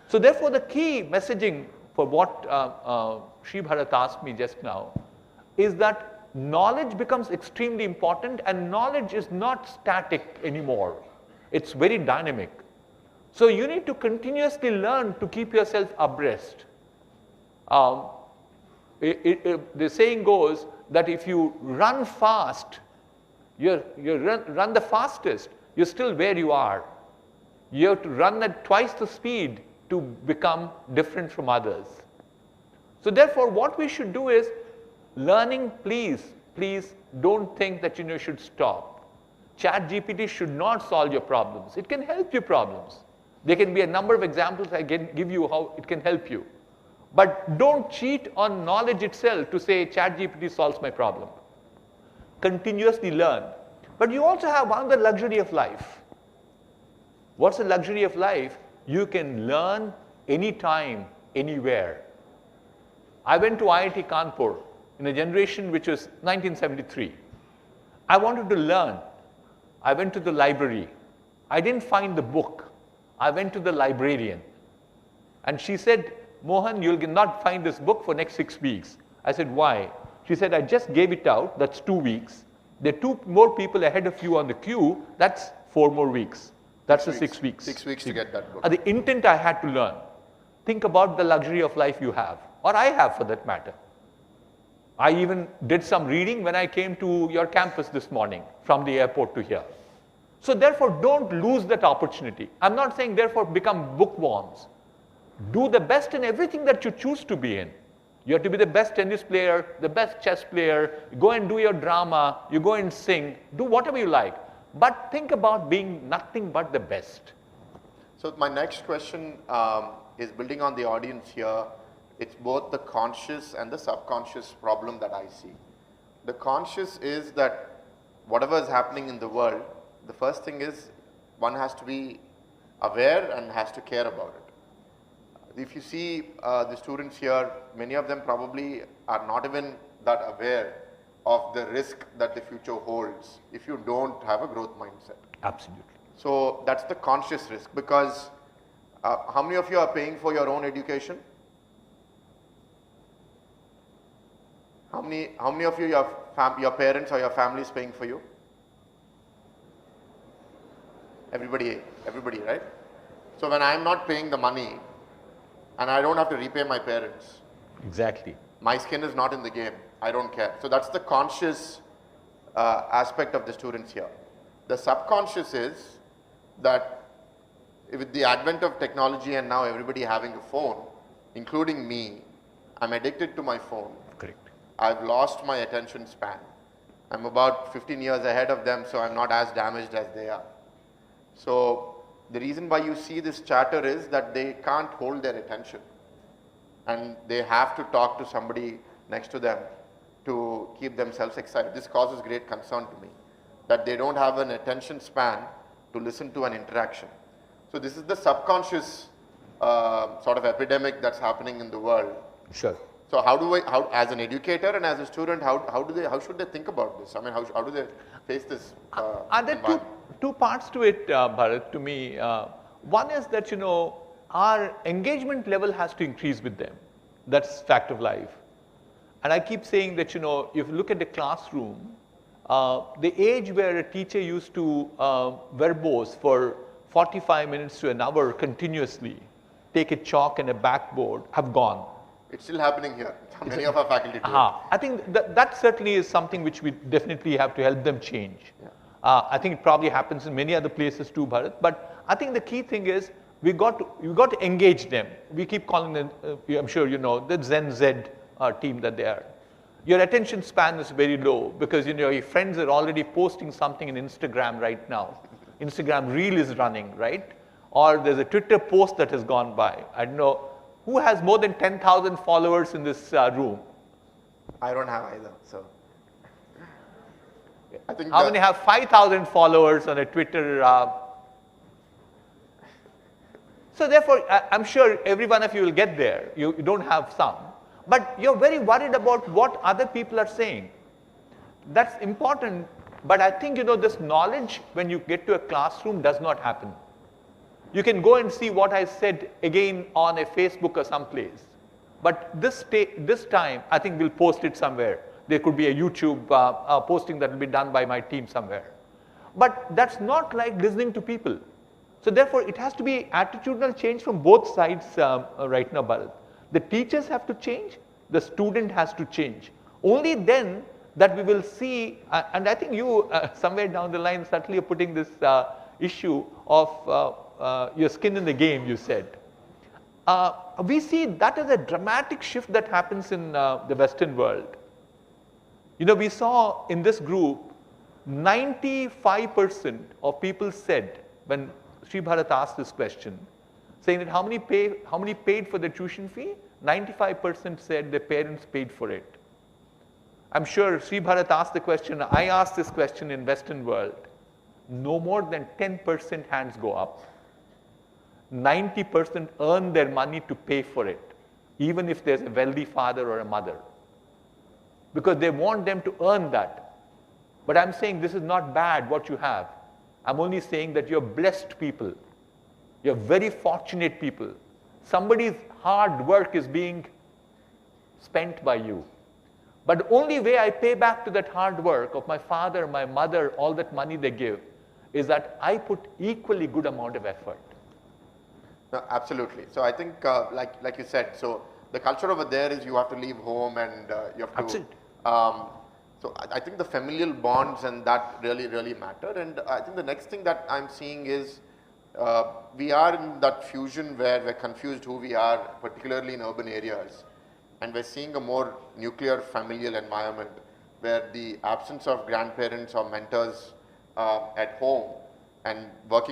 So therefore, the key messaging for what Shri Bharat asked me just now is that knowledge becomes extremely important, and knowledge is not static anymore. It's very dynamic. So you need to continuously learn to keep yourself abreast. The saying goes that if you run fast, you run the fastest, you're still where you are. You have to run at twice the speed to become different from others. So therefore, what we should do is learning, please don't think that you should stop. ChatGPT should not solve your problems. It can help your problems. There can be a number of examples I can give you how it can help you. But don't cheat on knowledge itself to say ChatGPT solves my problem. Continuously learn. But you also have one other luxury of life. What's the luxury of life? You can learn anytime, anywhere. I went to IIT Kanpur in a generation which was 1973. I wanted to learn. I went to the library. I didn't find the book. I went to the librarian. And she said, Mohan, you'll not find this book for next 6 weeks. I said, why? She said, I just gave it out. That's 2 weeks. There are 2 more people ahead of you on the queue. That's 4 more weeks. That's the 6 weeks. 6 weeks to get that book. The intent I had to learn. Think about the luxury of life you have, or I have for that matter. I even did some reading when I came to your campus this morning from the airport to here. So therefore, don't lose that opportunity. I'm not saying therefore become bookworms. Do the best in everything that you choose to be in. You have to be the best tennis player, the best chess player, go and do your drama, you go and sing, do whatever you like. But think about being nothing but the best. So my next question is building on the audience here. It's both the conscious and the subconscious problem that I see. The conscious is that whatever is happening in the world, the first thing is one has to be aware and has to care about it. If you see the students here, many of them probably are not even that aware of the risk that the future holds if you don't have a growth mindset. Absolutely. So that's the conscious risk, because how many of you are paying for your own education? How many of you, your parents or your family is paying for you? everybody, right? So when I'm not paying the money and I don't have to repay my parents, Exactly. my skin is not in the game. I don't care. So that's the conscious aspect of the students here. The subconscious is that with the advent of technology and now everybody having a phone, including me, I'm addicted to my phone. Correct. I've lost my attention span. I'm about 15 years ahead of them, so I'm not as damaged as they are. So the reason why you see this chatter is that they can't hold their attention. And they have to talk to somebody next to them to keep themselves excited. This causes great concern to me, that they don't have an attention span to listen to an interaction. So this is the subconscious sort of epidemic that's happening in the world. Sure. So how as an educator and as a student, how should they think about this? I mean, how do they face this Are there environment? two parts to it, Bharat, to me? One is that, our engagement level has to increase with them. That's fact of life. And I keep saying that, if you look at the classroom, the age where a teacher used to verbose for 45 minutes to an hour continuously, take a chalk and a backboard, have gone. It's still happening here. Many of our faculty do. I think that certainly is something which we definitely have to help them change. Yeah. I think it probably happens in many other places too, Bharat. But I think the key thing is you got to engage them. We keep calling them, I'm sure you know, the Zen Z team that they are. Your attention span is very low because your friends are already posting something in Instagram right now. Instagram Reel is running, right? Or there's a Twitter post that has gone by. I don't know. Who has more than 10,000 followers in this room? I don't have either. So I think How many have 5,000 followers on a Twitter? So therefore, I'm sure every one of you will get there. You don't have some. But you're very worried about what other people are saying. That's important. But I think, this knowledge, when you get to a classroom, does not happen. You can go and see what I said again on a Facebook or someplace. But this time, I think we'll post it somewhere. There could be a YouTube posting that will be done by my team somewhere. But that's not like listening to people. So therefore, it has to be attitudinal change from both sides right now, Bharat. The teachers have to change. The student has to change. Only then that we will see, and I think you somewhere down the line certainly are putting this issue of your skin in the game, you said. We see that as a dramatic shift that happens in the Western world. We saw in this group, 95% of people said, when Shri Bharat asked this question, saying that how many paid for the tuition fee? 95% said their parents paid for it. I'm sure Shri Bharat asked the question, I asked this question in Western world. No more than 10% hands go up. 90% earn their money to pay for it, even if there's a wealthy father or a mother. Because they want them to earn that. But I'm saying this is not bad what you have. I'm only saying that you're blessed people. You're very fortunate people. Somebody's hard work is being spent by you. But the only way I pay back to that hard work of my father, my mother, all that money they give, is that I put equally good amount of effort. No, absolutely. So I think, like you said, so the culture over there is you have to leave home and you have to. Absolutely. So I think the familial bonds and that really, really matter. And I think the next thing that I'm seeing is we are in that fusion where we're confused who we are, particularly in urban areas. And we're seeing a more nuclear familial environment where the absence of grandparents or mentors at home and both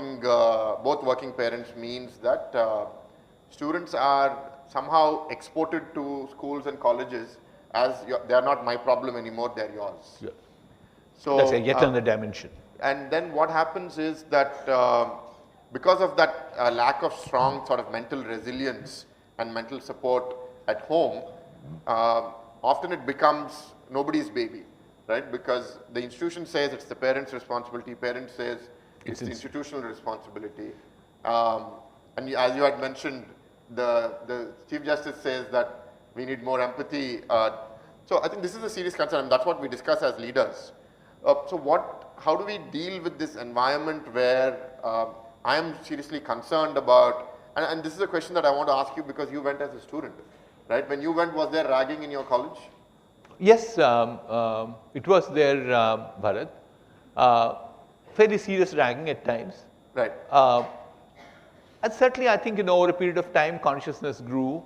working parents means that students are somehow exported to schools and colleges as they are not my problem anymore, they're yours. Yeah. So That's yet another dimension. And then what happens is that because of that lack of strong sort of mental resilience and mental support at home, often it becomes nobody's baby, right? Because the institution says it's the parent's responsibility, parent says it's the institutional responsibility. And as you had mentioned, the Chief Justice says that we need more empathy. So I think this is a serious concern, and that's what we discuss as leaders. How do we deal with this environment where I am seriously concerned about, and this is a question that I want to ask you because you went as a student, right? When you went, was there ragging in your college? Yes, it was there, Bharat. Fairly serious ragging at times. Right. And certainly, I think, over a period of time, consciousness grew.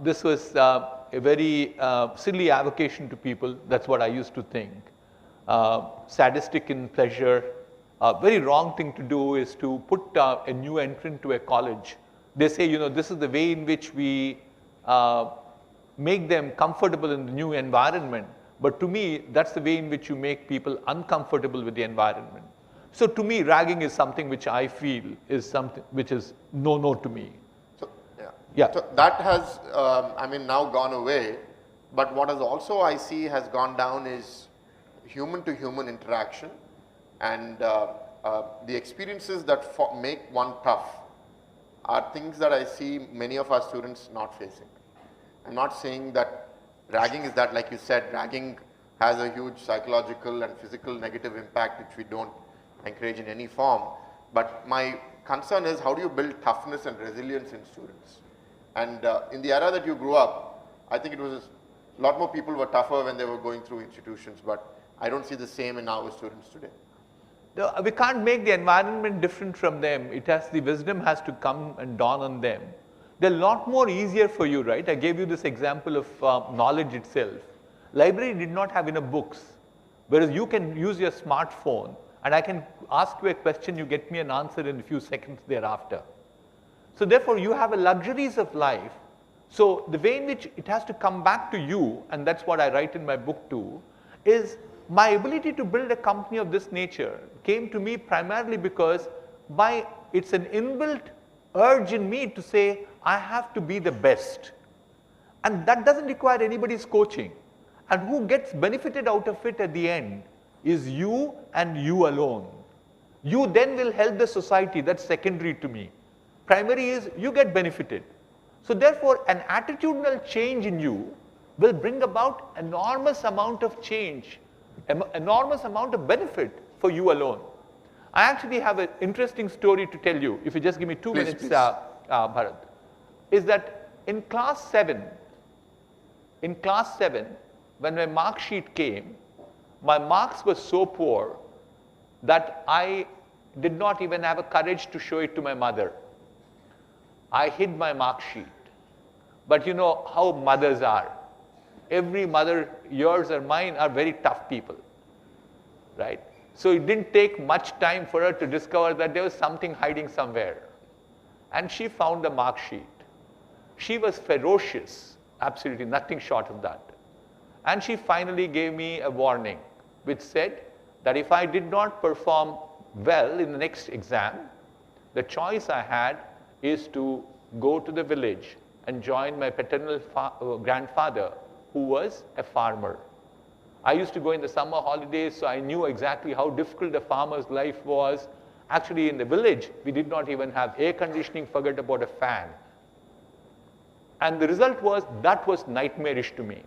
This was a very silly avocation to people. That's what I used to think. Sadistic in pleasure. Very wrong thing to do is to put a new entrant to a college. They say, this is the way in which we make them comfortable in the new environment. But to me, that's the way in which you make people uncomfortable with the environment. So to me, ragging is something which I feel is something which is no to me. So, Yeah. So that has, now gone away. But what has also I see has gone down is human to human interaction, and the experiences that make one tough are things that I see many of our students not facing. I'm not saying that ragging is that, like you said, ragging has a huge psychological and physical negative impact which we don't encourage in any form. But my concern is, how do you build toughness and resilience in students? And in the era that you grew up, I think it was a lot more people were tougher when they were going through institutions, but I don't see the same in our students today. We can't make the environment different from them. The wisdom has to come and dawn on them. They're a lot more easier for you, right? I gave you this example of knowledge itself. Library did not have enough books, whereas you can use your smartphone and I can ask you a question, you get me an answer in a few seconds thereafter. So therefore, you have a luxuries of life. So the way in which it has to come back to you, and that's what I write in my book too, is my ability to build a company of this nature came to me primarily because it's an inbuilt urge in me to say, I have to be the best. And that doesn't require anybody's coaching. And who gets benefited out of it at the end is you and you alone. You then will help the society. That's secondary to me. Primary is you get benefited. So therefore, an attitudinal change in you will bring about enormous amount of change, enormous amount of benefit for you alone. I actually have an interesting story to tell you, if you just give me 2 minutes, Bharat, is that in class 7, when my mark sheet came, my marks were so poor that I did not even have a courage to show it to my mother. I hid my mark sheet. But you know how mothers are. Every mother, yours or mine, are very tough people, right? So it didn't take much time for her to discover that there was something hiding somewhere. And she found the mark sheet. She was ferocious, absolutely nothing short of that. And she finally gave me a warning, which said that if I did not perform well in the next exam, the choice I had is to go to the village and join my paternal grandfather, who was a farmer. I used to go in the summer holidays, so I knew exactly how difficult a farmer's life was. Actually, in the village, we did not even have air conditioning, forget about a fan. And the result was, that was nightmarish to me.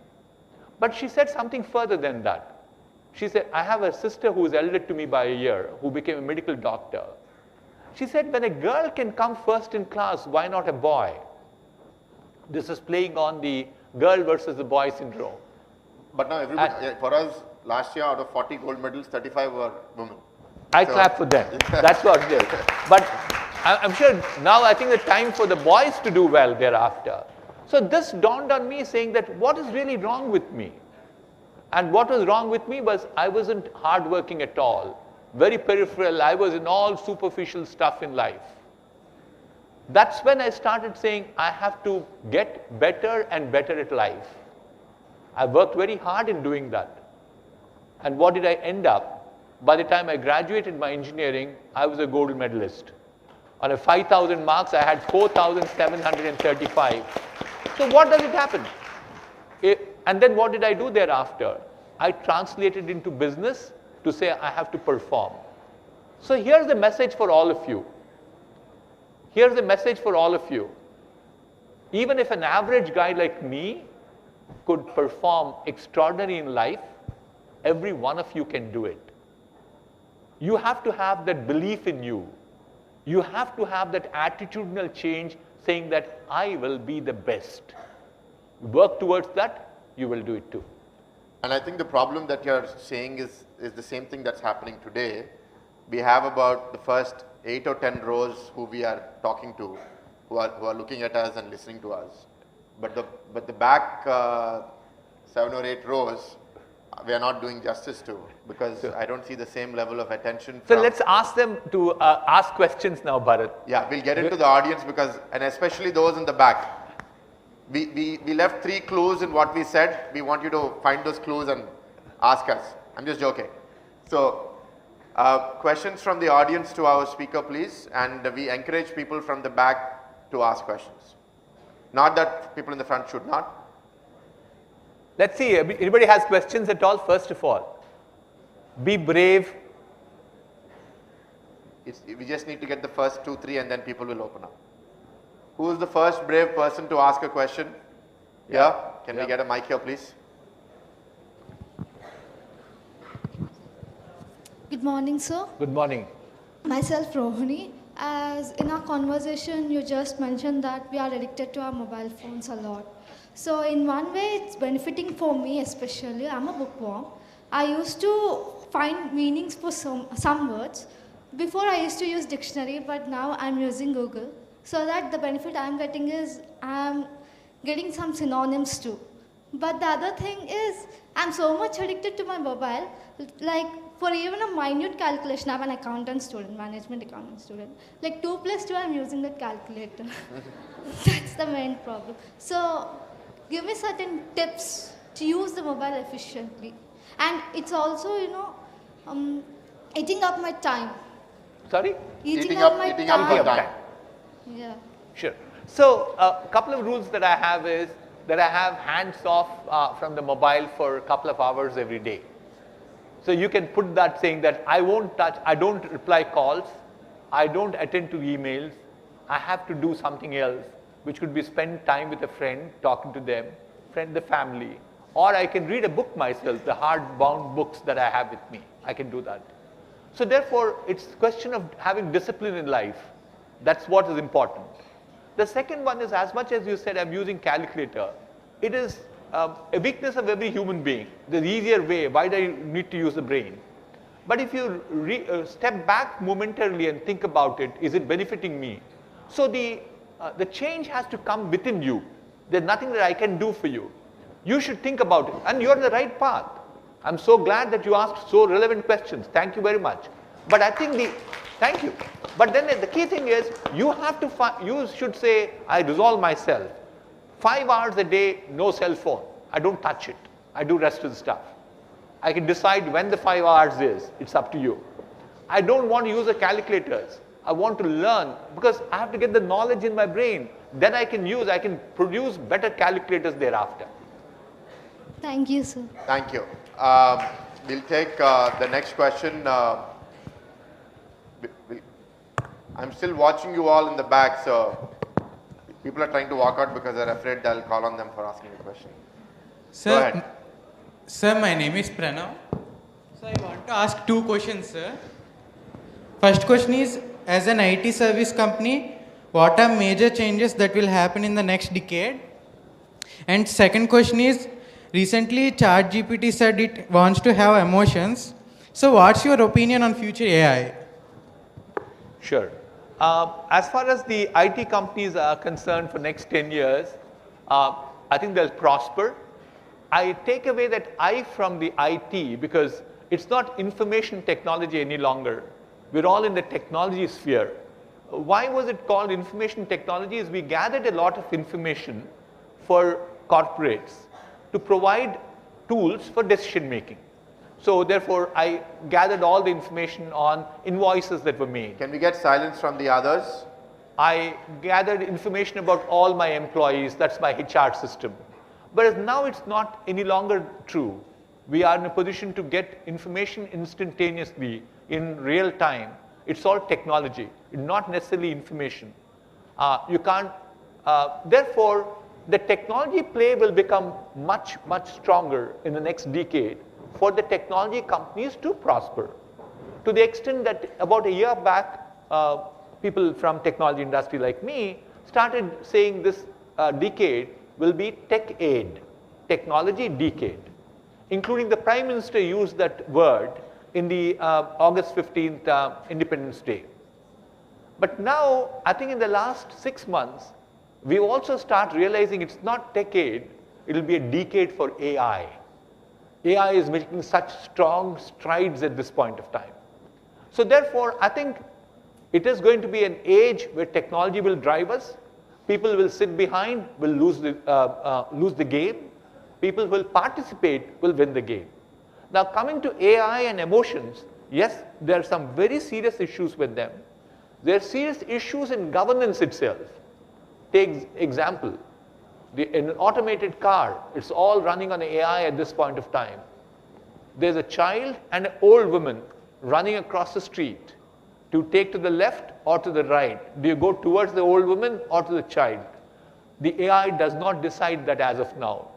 But she said something further than that. She said, I have a sister who is elder to me by a year, who became a medical doctor. She said, when a girl can come first in class, why not a boy? This is playing on the girl versus the boy syndrome. But now everybody, for us, last year out of 40 gold medals, 35 were women. I clap for them. That's what it is. But I'm sure now I think the time for the boys to do well thereafter. So this dawned on me saying that what is really wrong with me? And what was wrong with me was I wasn't hardworking at all. Very peripheral. I was in all superficial stuff in life. That's when I started saying I have to get better and better at life. I worked very hard in doing that. And what did I end up? By the time I graduated my engineering, I was a gold medalist. On a 5,000 marks, I had 4,735. So what does it happen? And then what did I do thereafter? I translated into business to say I have to perform. So here's the message for all of you. Here's the message for all of you. Even if an average guy like me could perform extraordinary in life, every one of you can do it. You have to have that belief in you. You have to have that attitudinal change saying that I will be the best. Work towards that, you will do it too. And I think the problem that you're saying is the same thing that's happening today. We have about the first 8 or 10 rows who we are talking to, who are looking at us and listening to us. But the back 7 or 8 rows, we are not doing justice to, because I don't see the same level of attention. So let's ask them to ask questions now, Bharat. Yeah, we'll get into the audience because, and especially those in the back. We left 3 clues in what we said. We want you to find those clues and ask us. I'm just joking. So, questions from the audience to our speaker, please. And we encourage people from the back to ask questions. Not that people in the front should not. Let's see, anybody has questions at all? First of all, be brave. We just need to get the first 2, 3 and then people will open up. Who is the first brave person to ask a question? Yeah? Can we get a mic here, please? Good morning, sir. Good morning. Myself, Rohini. As in our conversation, you just mentioned that we are addicted to our mobile phones a lot. So in one way, it's benefiting for me especially. I'm a bookworm. I used to find meanings for some words. Before I used to use dictionary, but now I'm using Google. So that the benefit I'm getting is I'm getting some synonyms too. But the other thing is I'm so much addicted to my mobile, like for even a minute calculation, I'm an accountant student, management accountant student. Like 2 + 2, I'm using that calculator. That's the main problem. So give me certain tips to use the mobile efficiently. And it's also, eating up my time. Sorry? Eating up my time. Yeah. Sure. So a couple of rules that I have is that I have hands off from the mobile for a couple of hours every day. So you can put that saying that I won't touch, I don't reply calls, I don't attend to emails, I have to do something else, which could be spend time with a friend, talking to them, the family, or I can read a book myself, the hard-bound books that I have with me. I can do that. So therefore, it's a question of having discipline in life. That's what is important. The second one is, as much as you said I'm using calculator, it is a weakness of every human being. The easier way, why do you need to use the brain? But if you step back momentarily and think about it, is it benefiting me? So the change has to come within you. There's nothing that I can do for you. You should think about it, and you're on the right path. I'm so glad that you asked so relevant questions. Thank you very much. But I think thank you. But then the key thing is, you have to you should say, I resolve myself. 5 hours a day, no cell phone. I don't touch it. I do rest of the stuff. I can decide when the 5 hours is. It's up to you. I don't want to use the calculators. I want to learn because I have to get the knowledge in my brain. Then I can produce better calculators thereafter. Thank you, sir. Thank you. We'll take the next question. I'm still watching you all in the back, so people are trying to walk out because they're afraid I'll call on them for asking a question. Go ahead. Sir, my name is Pranav. So I want to ask 2 questions, sir. First question is, as an IT service company, what are major changes that will happen in the next decade? And second question is, recently ChatGPT said it wants to have emotions. So what's your opinion on future AI? Sure. As far as the IT companies are concerned for next 10 years, I think they'll prosper. I take away that I from the IT because it's not information technology any longer. We're all in the technology sphere. Why was it called information technology? Is we gathered a lot of information for corporates to provide tools for decision making. So therefore, I gathered all the information on invoices that were made. Can we get silence from the others? I gathered information about all my employees. That's my HR system. Whereas now it's not any longer true. We are in a position to get information instantaneously in real time. It's all technology, not necessarily information. You can't, therefore, the technology play will become much, much stronger in the next decade. for the technology companies to prosper. To the extent that about a year back, people from technology industry like me started saying this decade will be tech aid, technology decade, including the Prime Minister used that word in the August 15th Independence Day. But now, I think in the last 6 months, we also start realizing it's not tech aid, it will be a decade for AI. AI is making such strong strides at this point of time. So therefore, I think it is going to be an age where technology will drive us. People will sit behind, will lose the game. People who will participate will win the game. Now coming to AI and emotions, yes, there are some very serious issues with them. There are serious issues in governance itself. Take example, in an automated car, it's all running on AI at this point of time. There's a child and an old woman running across the street to take to the left or to the right. Do you go towards the old woman or to the child? The AI does not decide that as of now,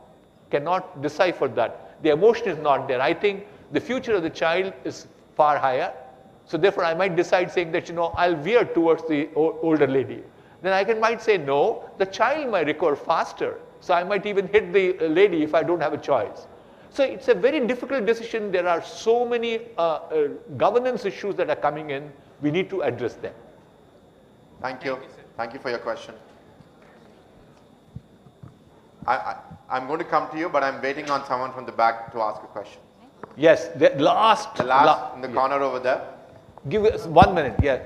cannot decipher that. The emotion is not there. I think the future of the child is far higher. So therefore, I might decide saying that, I'll veer towards the older lady. Then I might say, no, the child might recover faster. So I might even hit the lady if I don't have a choice. So it's a very difficult decision. There are so many governance issues that are coming in. We need to address them. Thank you. Thank you for your question. I'm going to come to you, but I'm waiting on someone from the back to ask a question. Yes, the last in the corner over there. Give us 1 minute, yeah.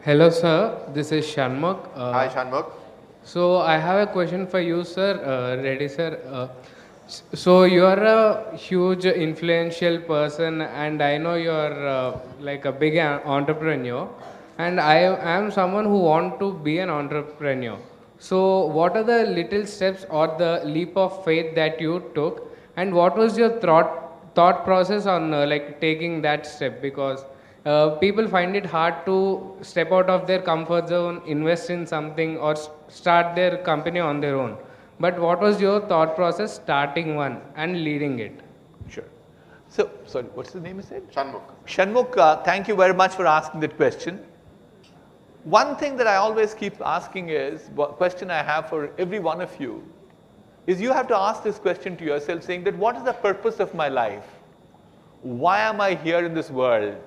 Hello sir, this is Shanmukh. Hi Shanmukh. So I have a question for you sir, Reddy sir. So you are a huge influential person and I know you are like a big entrepreneur and I am someone who want to be an entrepreneur. So what are the little steps or the leap of faith that you took and what was your thought process on like taking that step? Because people find it hard to step out of their comfort zone, invest in something or start their company on their own. But what was your thought process starting one and leading it? Sure. So, sorry, what's the name you said? Shanmukh. Shanmukh, thank you very much for asking that question. One thing that I always keep asking is, what question I have for every one of you, is you have to ask this question to yourself saying that what is the purpose of my life? Why am I here in this world?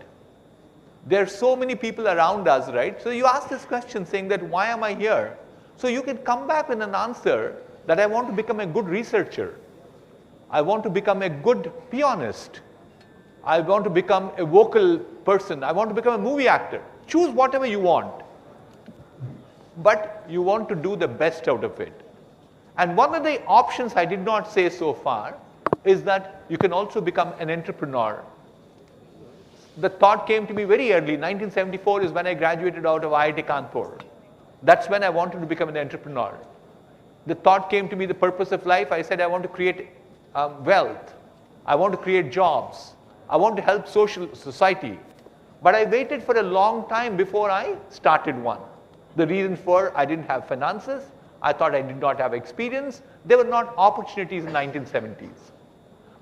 There are so many people around us, right? So you ask this question saying that why am I here? So you can come back with an answer that I want to become a good researcher. I want to become a good pianist. I want to become a vocal person. I want to become a movie actor. Choose whatever you want. But you want to do the best out of it. And one of the options I did not say so far is that you can also become an entrepreneur. The thought came to me very early. 1974 is when I graduated out of IIT Kanpur. That's when I wanted to become an entrepreneur. The thought came to me, the purpose of life. I said I want to create wealth. I want to create jobs. I want to help society. But I waited for a long time before I started one. The reason for I didn't have finances. I thought I did not have experience. There were not opportunities in 1970s.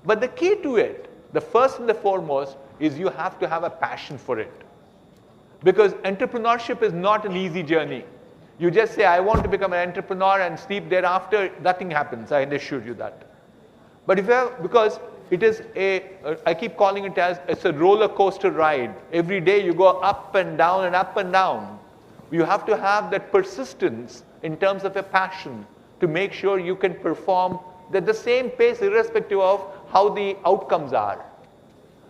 But the key to it, the first and the foremost, is you have to have a passion for it. Because entrepreneurship is not an easy journey. You just say, I want to become an entrepreneur and sleep thereafter, nothing happens, I assure you that. But if you have, because it is I keep calling it as, it's a roller coaster ride. Every day you go up and down and up and down. You have to have that persistence in terms of a passion to make sure you can perform at the same pace irrespective of how the outcomes are.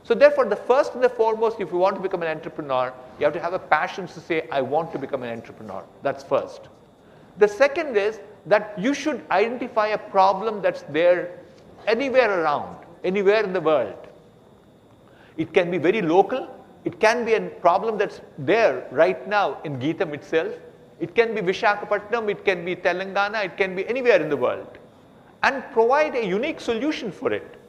So therefore, the first and the foremost, if you want to become an entrepreneur, you have to have a passion to say, I want to become an entrepreneur. That's first. The second is that you should identify a problem that's there anywhere around, anywhere in the world. It can be very local. It can be a problem that's there right now in GITAM itself. It can be Visakhapatnam, it can be Telangana, it can be anywhere in the world. And provide a unique solution for it.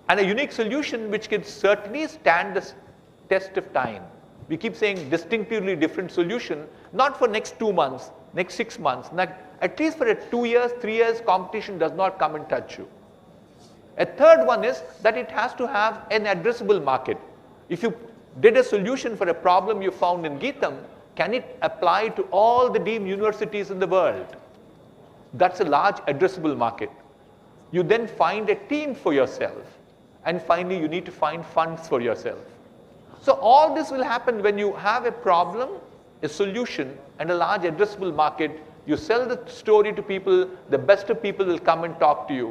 And a unique solution which can certainly stand the test of time. We keep saying distinctively different solution, not for next 2 months, next 6 months, at least for 2 years, 3 years, competition does not come and touch you. A third one is that it has to have an addressable market. If you did a solution for a problem you found in GITAM, can it apply to all the deemed universities in the world? That's a large addressable market. You then find a team for yourself. And finally, you need to find funds for yourself. So all this will happen when you have a problem, a solution, and a large addressable market. You sell the story to people, the best of people will come and talk to you.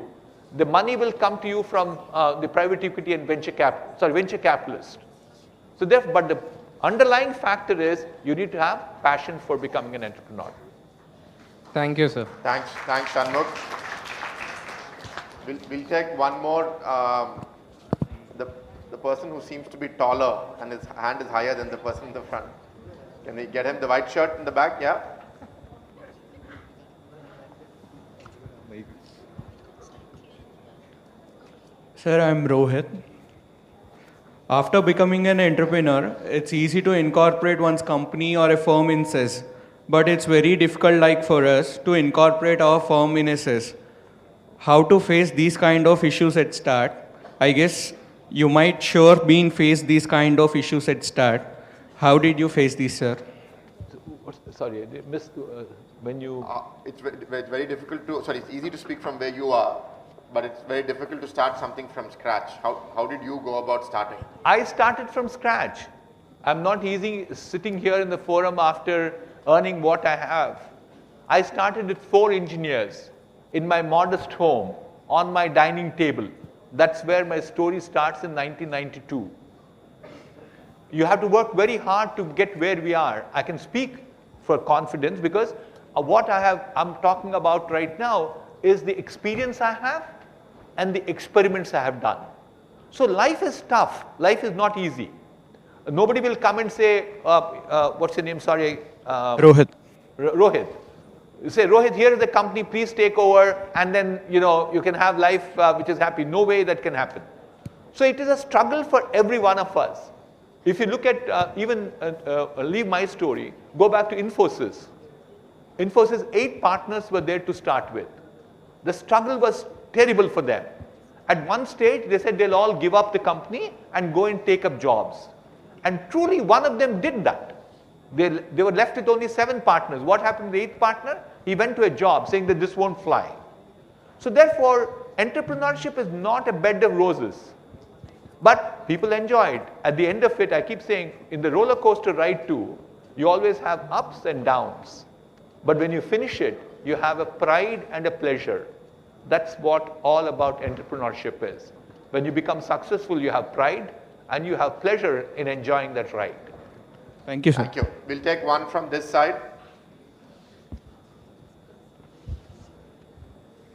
The money will come to you from the private equity and venture capitalist. So therefore, but the underlying factor is you need to have passion for becoming an entrepreneur. Thank you, sir. Thanks, Shanmugh. We'll take one more. The person who seems to be taller and his hand is higher than the person in the front. Can we get him the white shirt in the back? Yeah. Sir, I'm Rohit. After becoming an entrepreneur, it's easy to incorporate one's company or a firm in CES, but it's very difficult like for us to incorporate our firm in a CES. How to face these kind of issues at start? I guess you might sure been faced these kind of issues at start. How did you face these, sir? Sorry, I missed when you... It's very difficult to, sorry, it's easy to speak from where you are, but it's very difficult to start something from scratch. How did you go about starting? I started from scratch. I'm not easy sitting here in the forum after earning what I have. I started with 4 engineers in my modest home on my dining table. That's where my story starts in 1992. You have to work very hard to get where we are. I can speak for confidence because what I'm talking about right now is the experience I have and the experiments I have done. So life is tough. Life is not easy. Nobody will come and say, what's your name? Sorry. Rohit. Rohit. You say, Rohit, here is the company, please take over, and then you can have life which is happy. No way that can happen. So it is a struggle for every one of us. If you look at leave my story, go back to Infosys. Infosys, 8 partners were there to start with. The struggle was terrible for them. At one stage, they said they'll all give up the company and go and take up jobs. And truly, one of them did that. They were left with only 7 partners. What happened to the 8th partner? He went to a job saying that this won't fly. So therefore, entrepreneurship is not a bed of roses. But people enjoy it. At the end of it, I keep saying, in the roller coaster ride too, you always have ups and downs. But when you finish it, you have a pride and a pleasure. That's what all about entrepreneurship is. When you become successful, you have pride and you have pleasure in enjoying that ride. Thank you, sir. Thank you. We'll take one from this side.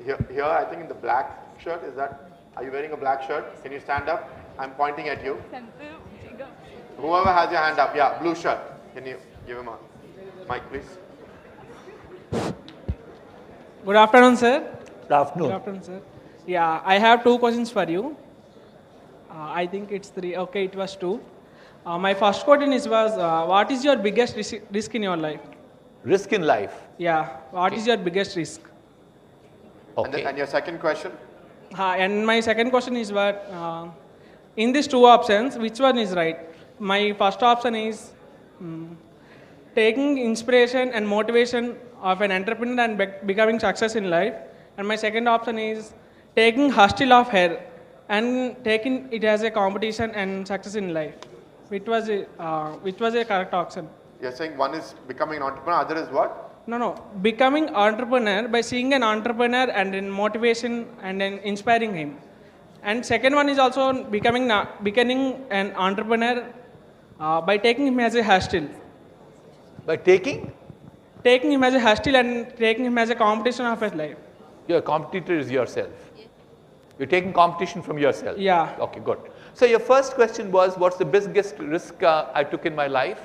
Here, I think in the black shirt, are you wearing a black shirt? Can you stand up? I'm pointing at you. Whoever has your hand up, yeah, blue shirt. Can you give him a mic, please? Good afternoon, sir. Good afternoon. Good afternoon, sir. Yeah, I have 2 questions for you. I think it's 3. Okay, it was 2. My first question was, what is your biggest risk in your life? Risk in life? Yeah, what is your biggest risk? Okay. And your second question? And my second question is what, in these 2 options, which one is right? My first option is taking inspiration and motivation of an entrepreneur and becoming success in life. And my second option is taking hustle of hair and taking it as a competition and success in life. Which was a correct option? You're saying one is becoming an entrepreneur, other is what? No. Becoming entrepreneur by seeing an entrepreneur and in motivation and then inspiring him. And second one is also becoming an entrepreneur by taking him as a hustle. By taking? Taking him as a hustle and taking him as a competition of his life. Your competitor is yourself. You're taking competition from yourself. Yeah. Okay, good. So your first question was, what's the biggest risk I took in my life?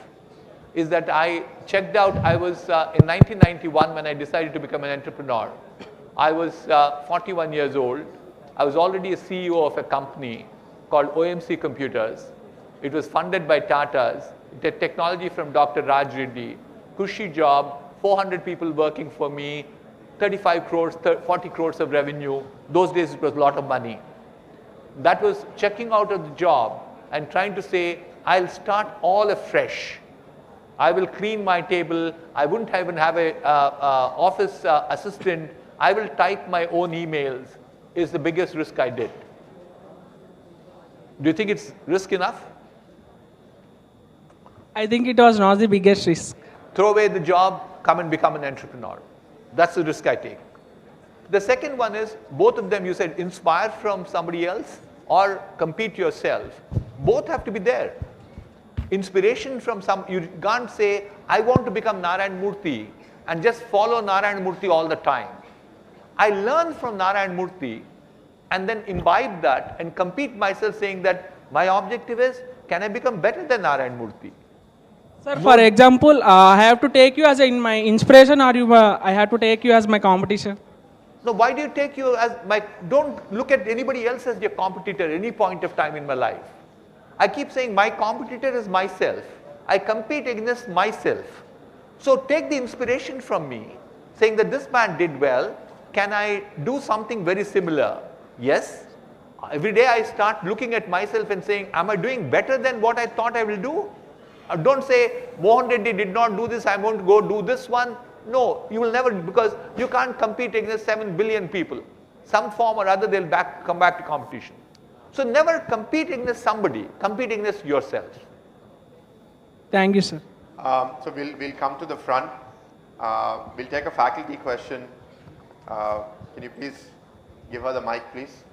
Is that I checked out, I was in 1991 when I decided to become an entrepreneur. I was 41 years old. I was already a CEO of a company called OMC Computers. It was funded by Tata's. The technology from Dr. Raj Reddy. Cushy job, 400 people working for me, 35 crores, 40 crores of revenue. Those days it was a lot of money. That was checking out of the job and trying to say, I'll start all afresh. I will clean my table. I wouldn't even have a office assistant. I will type my own emails. Is the biggest risk I did. Do you think it's risk enough? I think it was not the biggest risk. Throw away the job, come and become an entrepreneur. That's the risk I take. The second one is, both of them you said inspire from somebody else or compete yourself. Both have to be there. Inspiration from you can't say, I want to become Narayan Murthy and just follow Narayan Murthy all the time. I learn from Narayan Murthy and then imbibe that and compete myself saying that my objective is, can I become better than Narayan Murthy? Sir, for example, I have to take you as my inspiration, or I have to take you as my competition? No, why do you take you as don't look at anybody else as your competitor at any point of time in my life. I keep saying my competitor is myself. I compete against myself. So take the inspiration from me, saying that this man did well. Can I do something very similar? Yes. Every day I start looking at myself and saying, am I doing better than what I thought I will do? Don't say, Mohan Reddy did not do this, I'm going to go do this one. No, you will never, because you can't compete against 7 billion people. Some form or other, they'll come back to competition. So never compete against somebody, compete against yourself. Thank you, sir. So we'll come to the front. We'll take a faculty question. Can you please give her the mic, please?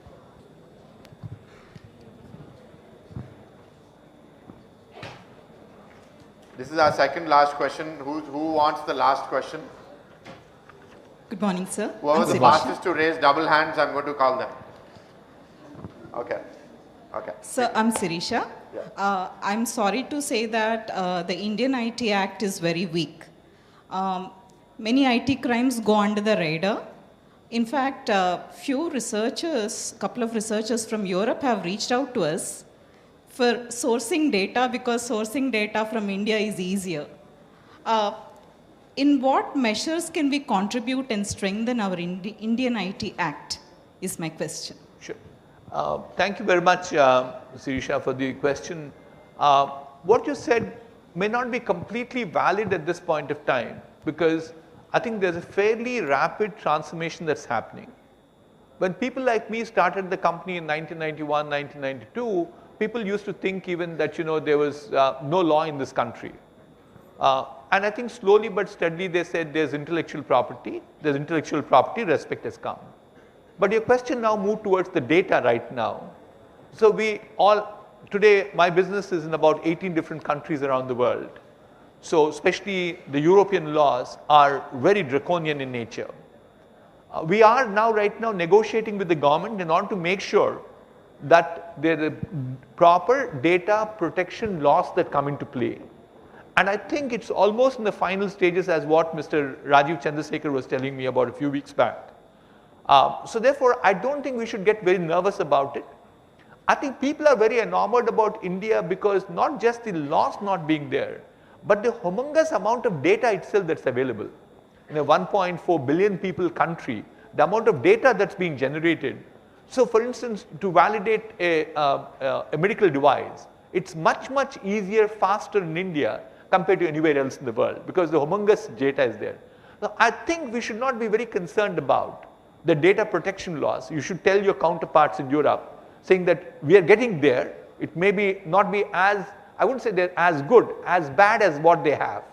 This is our second last question. Who wants the last question? Good morning, sir. Whoever the fastest to raise double hands, I'm going to call them. Okay. Okay. Sir, I'm Sirisha. Yeah. I'm sorry to say that the Indian IT Act is very weak. Many IT crimes go under the radar. In fact, couple of researchers from Europe have reached out to us for sourcing data, because sourcing data from India is easier. In what measures can we contribute and strengthen our Indian IT Act is my question. Sure. Thank you very much, Sirisha, for the question. What you said may not be completely valid at this point of time, because I think there's a fairly rapid transformation that's happening. When people like me started the company in 1991, 1992, people used to think even that, there was no law in this country. And I think slowly but steadily they said there's intellectual property, respect has come. But your question now moved towards the data right now. So today my business is in about 18 different countries around the world. So especially the European laws are very draconian in nature. We are right now negotiating with the government in order to make sure that there are proper data protection laws that come into play. And I think it's almost in the final stages as what Mr. Rajiv Chandrasekhar was telling me about a few weeks back. So therefore, I don't think we should get very nervous about it. I think people are very enamored about India because not just the laws not being there, but the humongous amount of data itself that's available. In a 1.4 billion people country, the amount of data that's being generated. So for instance, to validate a medical device, it's much, much easier, faster in India compared to anywhere else in the world because the humongous data is there. Now, I think we should not be very concerned about the data protection laws. You should tell your counterparts in Europe saying that we are getting there. It may not be as, I wouldn't say they're as good, as bad as what they have.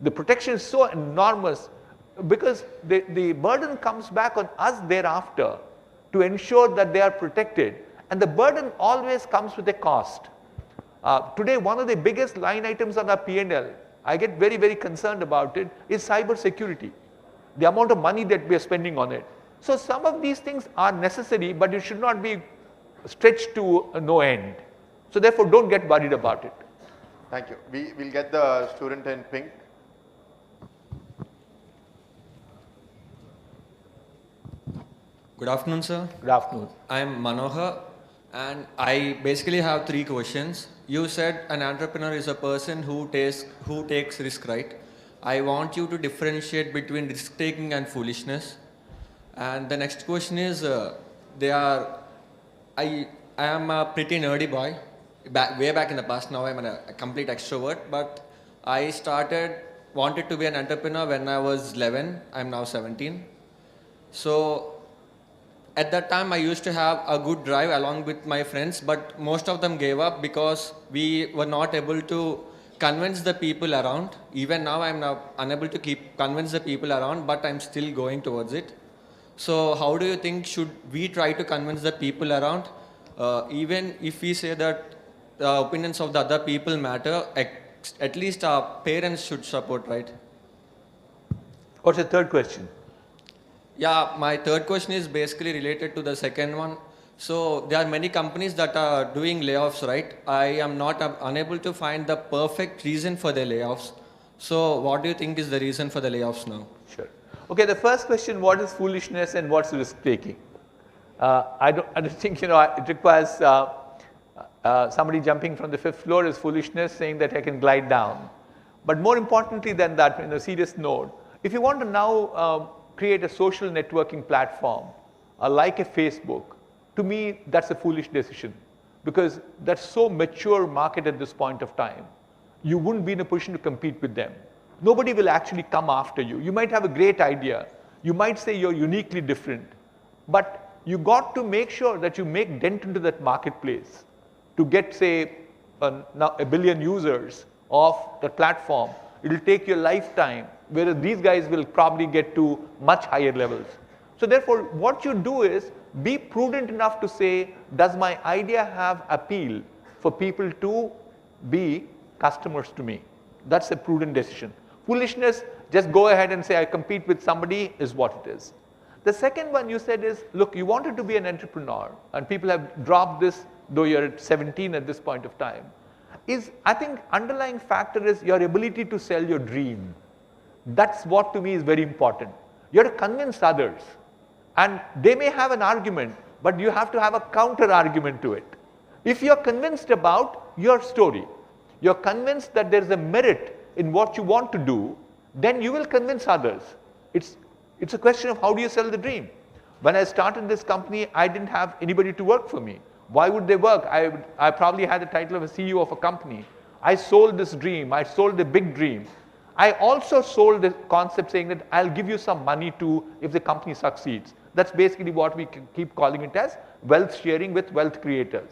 The protection is so enormous because the burden comes back on us thereafter to ensure that they are protected, and the burden always comes with a cost. Today, one of the biggest line items on our P&L, I get very, very concerned about it, is cyber security, the amount of money that we are spending on it. So some of these things are necessary, but it should not be stretched to no end. So therefore, don't get worried about it. Thank you. We'll get the student in pink. Good afternoon, sir. Good afternoon. I am Manohar. And I basically have 3 questions. You said an entrepreneur is a person who takes risk, right? I want you to differentiate between risk taking and foolishness. And the next question is, I am a pretty nerdy boy. Way back in the past, now I'm a complete extrovert. But I wanted to be an entrepreneur when I was 11. I'm now 17. So at that time, I used to have a good drive along with my friends, but most of them gave up because we were not able to convince the people around. Even now, I'm now unable to convince the people around, but I'm still going towards it. So how do you think should we try to convince the people around? Even if we say that the opinions of the other people matter, at least our parents should support, right? What's the third question? Yeah, my third question is basically related to the second one. So there are many companies that are doing layoffs, right? I am not unable to find the perfect reason for the layoffs. So what do you think is the reason for the layoffs now? Sure. Okay, the first question, what is foolishness and what's risk taking? I don't think, it requires somebody jumping from the 5th floor is foolishness, saying that I can glide down. But more importantly than that, in a serious note, if you want to now create a social networking platform like a Facebook, to me, that's a foolish decision because that's so mature market at this point of time. You wouldn't be in a position to compete with them. Nobody will actually come after you. You might have a great idea. You might say you're uniquely different, but you got to make sure that you make dent into that marketplace to get, say, now a billion users of the platform. It'll take your lifetime, whereas these guys will probably get to much higher levels. So therefore, what you do is be prudent enough to say, does my idea have appeal for people to be customers to me? That's a prudent decision. Foolishness, just go ahead and say, I compete with somebody, is what it is. The second one you said is, look, you wanted to be an entrepreneur, and people have dropped this, though you're at 17 at this point of time. I think underlying factor is your ability to sell your dream. That's what to me is very important. You have to convince others. And they may have an argument, but you have to have a counter argument to it. If you're convinced about your story, you're convinced that there's a merit in what you want to do, then you will convince others. It's a question of how do you sell the dream. When I started this company, I didn't have anybody to work for me. Why would they work? I probably had the title of a CEO of a company. I sold this dream. I sold the big dream. I also sold the concept saying that I'll give you some money too if the company succeeds. That's basically what we keep calling it as wealth sharing with wealth creators.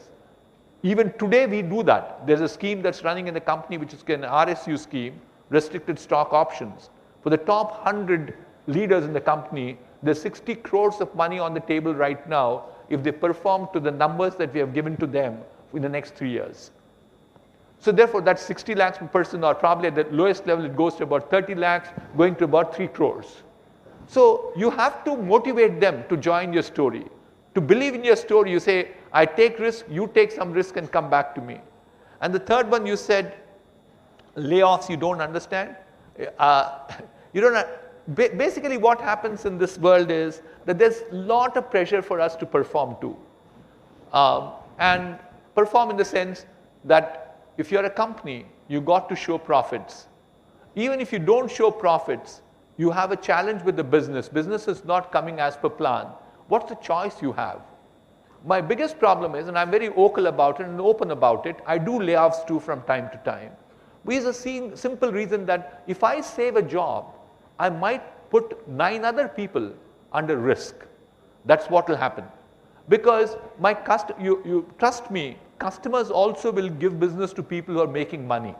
Even today we do that. There's a scheme that's running in the company which is an RSU scheme, restricted stock options. For the top 100 leaders in the company, there's 60 crores of money on the table right now if they perform to the numbers that we have given to them in the next 3 years. So therefore, that's 60 lakhs per person, or probably at the lowest level, it goes to about 30 lakhs, going to about 3 crores. So you have to motivate them to join your story. To believe in your story, you say, I take risk, you take some risk and come back to me. And the third one, you said, layoffs you don't understand. Basically what happens in this world is that there's a lot of pressure for us to perform too. And perform in the sense that if you're a company, you got to show profits. Even if you don't show profits, you have a challenge with the business. Business is not coming as per plan. What's the choice you have? My biggest problem is, and I'm very vocal about it and open about it, I do layoffs too from time to time. With a simple reason that if I save a job, I might put 9 other people under risk. That's what will happen. Because you trust me, customers also will give business to people who are making money.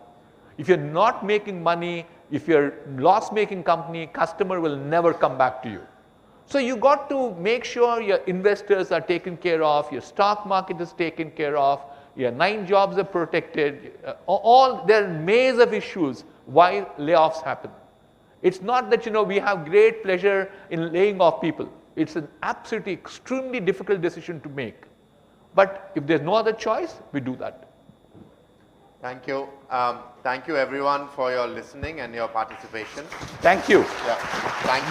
If you're not making money, if you're a loss-making company, customer will never come back to you. So you got to make sure your investors are taken care of, your stock market is taken care of, your 9 jobs are protected. There are a maze of issues why layoffs happen. It's not that we have great pleasure in laying off people. It's an absolutely extremely difficult decision to make. But if there's no other choice, we do that. Thank you. Thank you everyone for your listening and your participation. Thank you. Yeah. Thank you,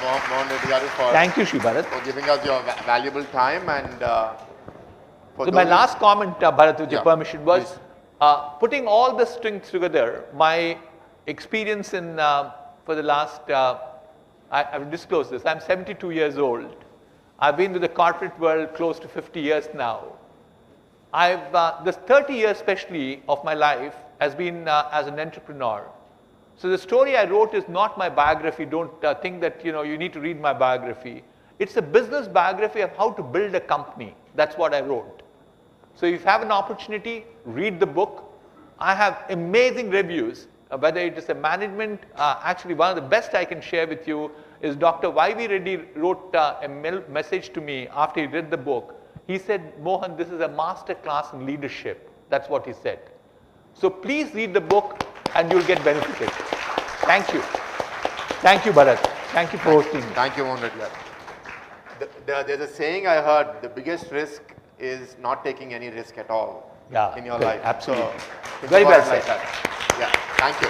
Mohan Reddy, Thank you, Shri B.V.R. for giving us your valuable time, and So my last comment, Bharat, with your permission, was please. putting all the strings together. My experience in for the last, I will disclose this. I'm 72 years old. I've been with the corporate world close to 50 years now. This 30 years especially of my life has been as an entrepreneur. So the story I wrote is not my biography. Don't think that you need to read my biography. It's a business biography of how to build a company. That's what I wrote. So if you have an opportunity, read the book. I have amazing reviews, whether it is a management, actually one of the best I can share with you is Dr. Y.V. Reddy wrote a message to me after he read the book. He said, Mohan, this is a master class in leadership. That's what he said. So please read the book and you'll get benefited. Thank you. Thank you, Bharat. Thank you for hosting me. Thank you, Mohan Reddy. There's a saying I heard, the biggest risk is not taking any risk at all in your life. Absolutely. So, Very well said. like that. Yeah, thank you.